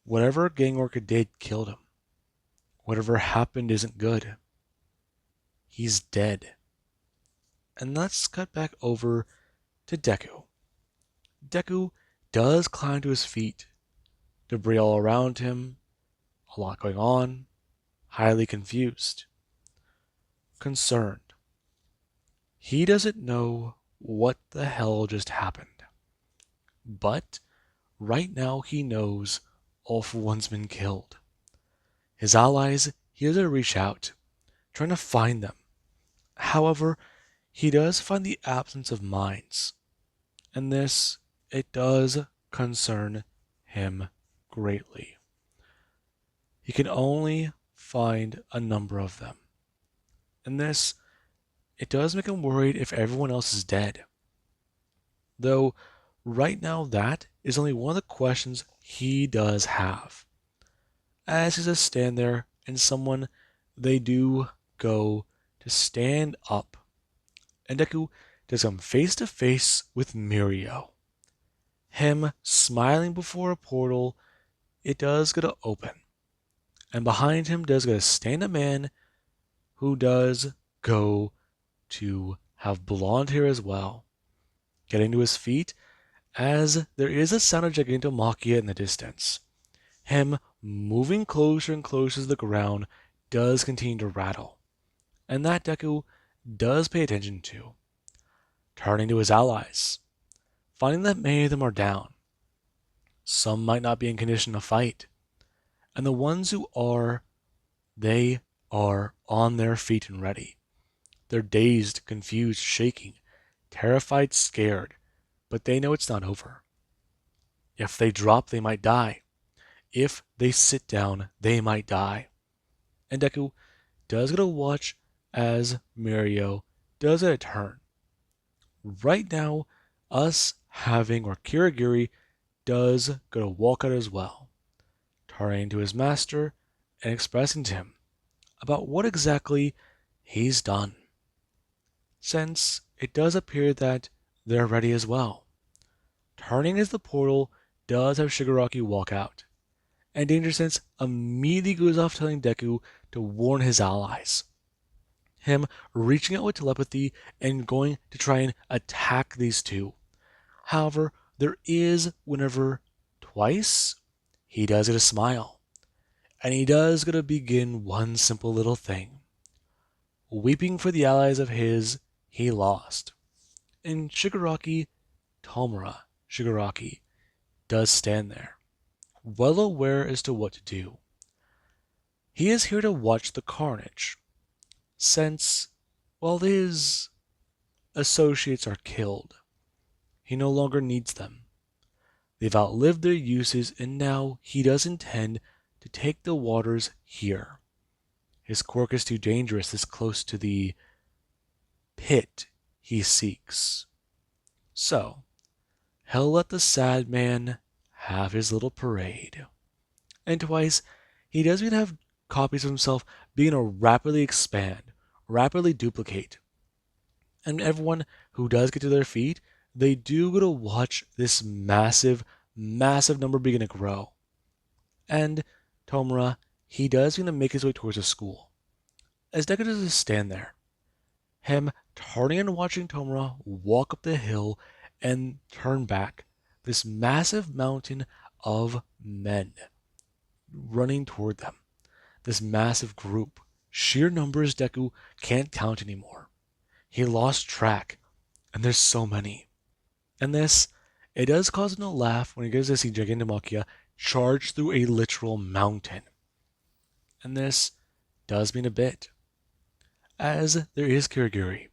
Whatever Gang Orca did killed him. Whatever happened isn't good. He's dead. And let's cut back over to Deku. Deku does climb to his feet, debris all around him, a lot going on, highly confused, concerned. He doesn't know what the hell just happened. But right now he knows all for one's been killed. His allies, he has to reach out, trying to find them. However, he does find the absence of mines, and this, it does concern him greatly. He can only find a number of them, and this, it does make him worried if everyone else is dead. Though, right now that is only one of the questions he does have. As he just stand there, and someone, they do go to stand up, and Deku does come face to face with Mirio. Him smiling before a portal, it does go to open. And behind him does go to stand a man who does go to have blonde hair as well. Getting to his feet, as there is a sound of Gigantomachia in the distance. Him moving closer and closer to the ground does continue to rattle. And that Deku does pay attention to. Turning to his allies, finding that many of them are down. Some might not be in condition to fight. And the ones who are, they are on their feet and ready. They're dazed, confused, shaking, terrified, scared, but they know it's not over. If they drop, they might die. If they sit down, they might die. And Deku does get a watch as Mirio does get a turn. Right now, us having, or Kirigiri does go to walk out as well, turning to his master and expressing to him about what exactly he's done. Since it does appear that they're ready as well. Turning as the portal does have Shigaraki walk out, and Danger Sense immediately goes off telling Deku to warn his allies. Him reaching out with telepathy and going to try and attack these two. However, there is, whenever twice, he does get a smile. And he does get to begin one simple little thing. Weeping for the allies of his he lost. And Shigaraki, Tomura Shigaraki, does stand there, well aware as to what to do. He is here to watch the carnage, since, while his associates are killed, he no longer needs them. They've outlived their uses, and now he does intend to take the waters here. His quirk is too dangerous this close to the pit he seeks. So, he'll let the sad man have his little parade. And twice, he does even have copies of himself begin to rapidly expand, rapidly duplicate. And everyone who does get to their feet, they do get to watch this massive, massive number begin to grow. And Tomura, he does begin to make his way towards the school. As Deku does stand there, him turning and watching Tomura walk up the hill and turn back, this massive mountain of men running toward them. This massive group, sheer numbers Deku can't count anymore. He lost track, and there's so many. And this, it does cause him to laugh when he gets to see Gigantomachia charge through a literal mountain. And this does mean a bit, as there is Kirigiri.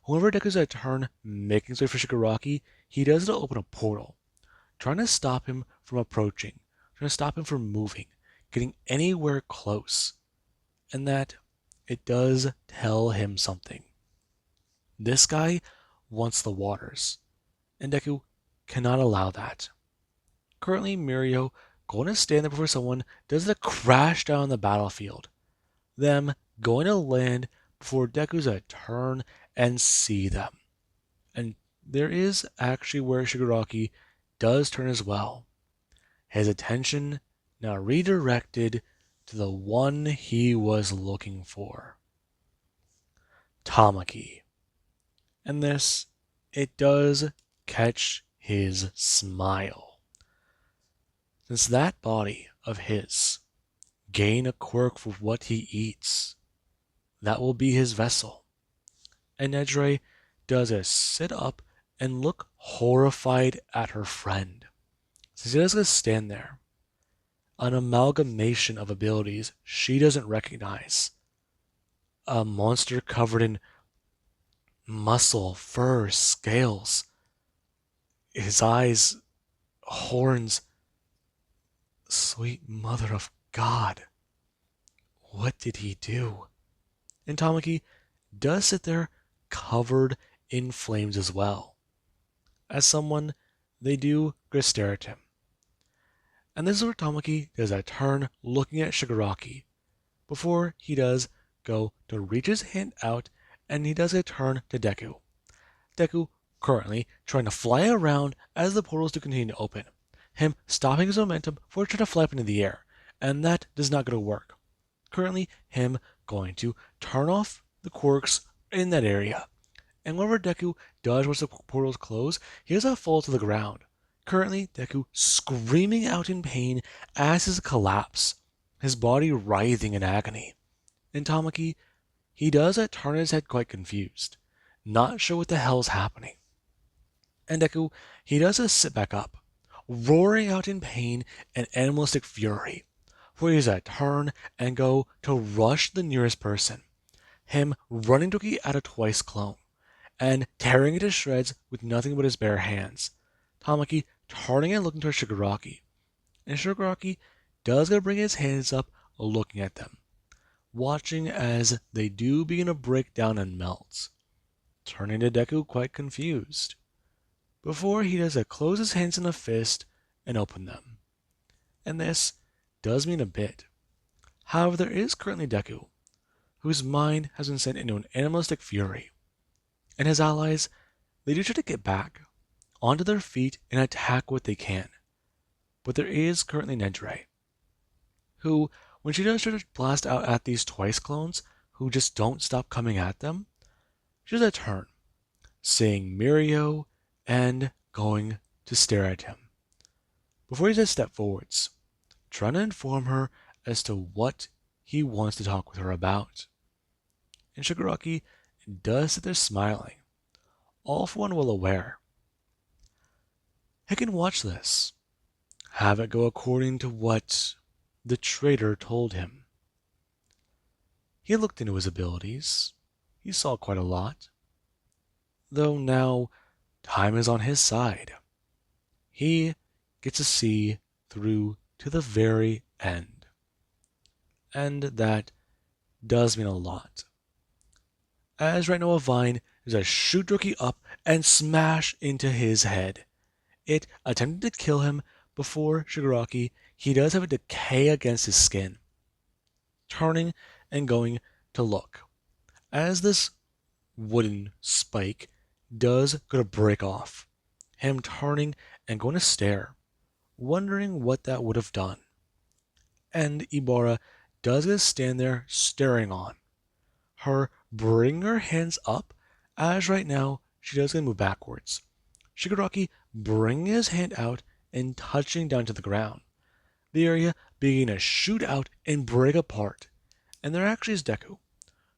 Whenever Deku's at a turn making his way for Shigaraki, he does it to open a portal, trying to stop him from approaching, trying to stop him from moving, getting anywhere close. And that, it does tell him something. This guy wants the waters, and Deku cannot allow that. Currently, Mirio, going to stand there before someone, does the crash down on the battlefield. Them going to land before Deku's a turn and see them. And there is actually where Shigaraki does turn as well. His attention now redirected to the one he was looking for. Tamaki. And this, it does catch his smile. Since that body of his gain a quirk for what he eats, that will be his vessel. And Nedre does a sit up and look horrified at her friend. So she does stand there, an amalgamation of abilities she doesn't recognize. A monster covered in muscle, fur, scales, his eyes, horns. Sweet mother of God, what did he do? And Tamaki does sit there covered in flames as well. As someone, they do stare at him. And this is where Tamaki does a turn looking at Shigaraki before he does go to reach his hand out, and he does a turn to Deku. Deku currently trying to fly around as the portals do continue to open. Him stopping his momentum before trying to fly up into the air, and that does not go to work. Currently, him going to turn off the quirks in that area. And whenever Deku does once the portals close, he does not fall to the ground. Currently, Deku screaming out in pain as his collapse, his body writhing in agony. And Tamaki, he does turn his head quite confused, not sure what the hell's happening. And Deku, he does sit back up, roaring out in pain and animalistic fury, where he does turn and go to rush the nearest person, him running to get at a twice clone, and tearing it to shreds with nothing but his bare hands. Tamaki turning and looking towards Shigaraki, and Shigaraki does go bring his hands up looking at them, watching as they do begin to break down and melt, turning to Deku quite confused, before he does close his hands in a fist and open them. And this does mean a bit. However, there is currently Deku, whose mind has been sent into an animalistic fury, and his allies, they do try to get back onto their feet and attack what they can. But there is currently Nedre, who, when she does try to blast out at these twice clones who just don't stop coming at them, she does a turn, seeing Mirio and going to stare at him. Before he does step forwards, trying to inform her as to what he wants to talk with her about. And Shigaraki does sit there smiling, all for one well aware. He can watch this, have it go according to what the traitor told him. He looked into his abilities. He saw quite a lot. Though now time is on his side. He gets to see through to the very end. And that does mean a lot. As right now a vine is a shoot Rookie up and smash into his head. It attempted to kill him before Shigaraki, he does have a decay against his skin. Turning and going to look, as this wooden spike does go to break off. Him turning and going to stare, wondering what that would have done. And Ibara does just stand there staring on. Her bringing her hands up, as right now she does move backwards. Shigaraki bringing his hand out and touching down to the ground. The area beginning to shoot out and break apart. And there actually is Deku,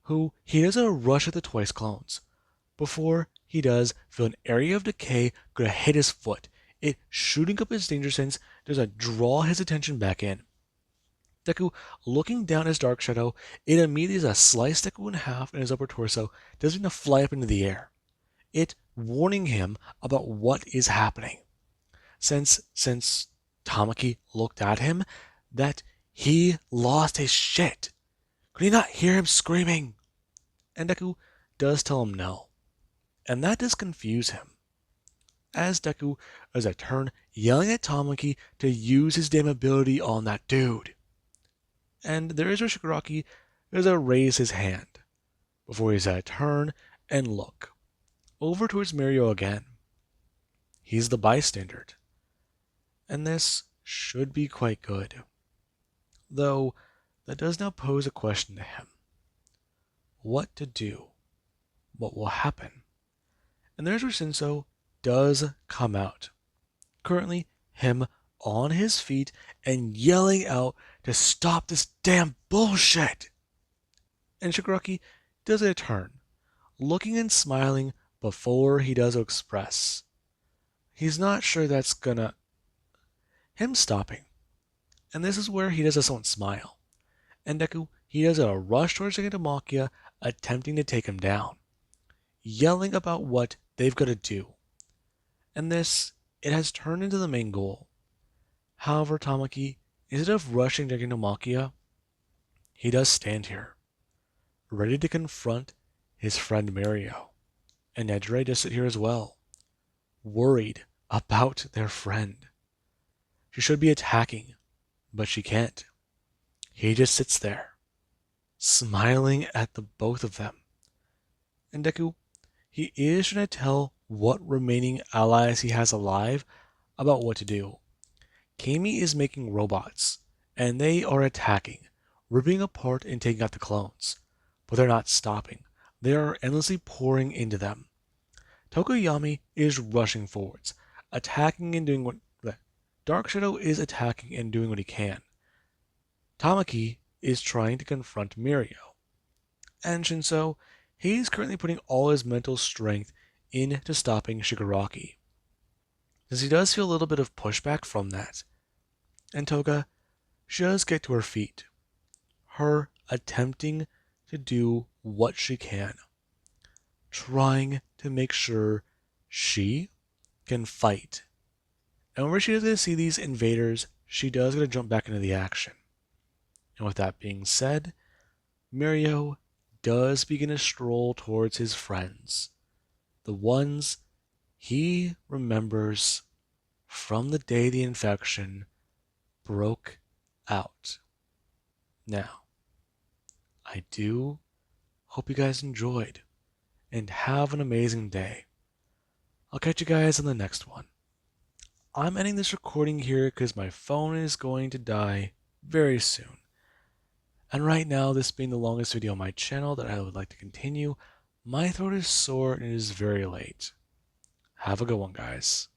who he does a rush at the twice clones. Before he does feel an area of decay gonna hit his foot. It shooting up his danger sense does draw his attention back in. Deku looking down his dark shadow, it immediately does slice Deku in half in his upper torso, doesn't even fly up into the air. It warning him about what is happening. Since Tamaki looked at him, that he lost his shit. Could he not hear him screaming? And Deku does tell him no. And that does confuse him. As Deku does a turn yelling at Tamaki to use his damn ability on that dude. And there is where Shigaraki does raise his hand before he's a turn and look over towards Mirio again. He's the bystander. And this should be quite good. Though that does now pose a question to him. What to do? What will happen? And there's where Shinso does come out. Currently, him on his feet and yelling out to stop this damn bullshit. And Shigaraki does a turn, looking and smiling before he does express. He's not sure that's gonna. Him stopping. And this is where he does a smile. And Deku, he does a rush towards Shigeru, attempting to take him down, yelling about what they've got to do. And this, it has turned into the main goal. However, Tamaki, instead of rushing Shigeru, he does stand here, ready to confront his friend Mario. And Nejire does sit here as well, worried about their friend. She should be attacking, but she can't. He just sits there, smiling at the both of them. And Deku, he is trying to tell what remaining allies he has alive about what to do. Kami is making robots, and they are attacking, ripping apart and taking out the clones. But they're not stopping. They are endlessly pouring into them. Tokoyami is rushing forwards, attacking and doing what Dark Shadow is attacking and doing what he can. Tamaki is trying to confront Mirio. And Shinso, he's currently putting all his mental strength into stopping Shigaraki, as he does feel a little bit of pushback from that. And Toga, she does get to her feet, her attempting to do what she can, trying to make sure she can fight. And whenever she does get to see these invaders, she does get to jump back into the action. And with that being said, Mirio does begin to stroll towards his friends, the ones he remembers from the day the infection broke out. Now, I do hope you guys enjoyed and have an amazing day. I'll catch you guys on the next one. I'm ending this recording here because my phone is going to die very soon. And right now, this being the longest video on my channel that I would like to continue, my throat is sore and it is very late. Have a good one, guys.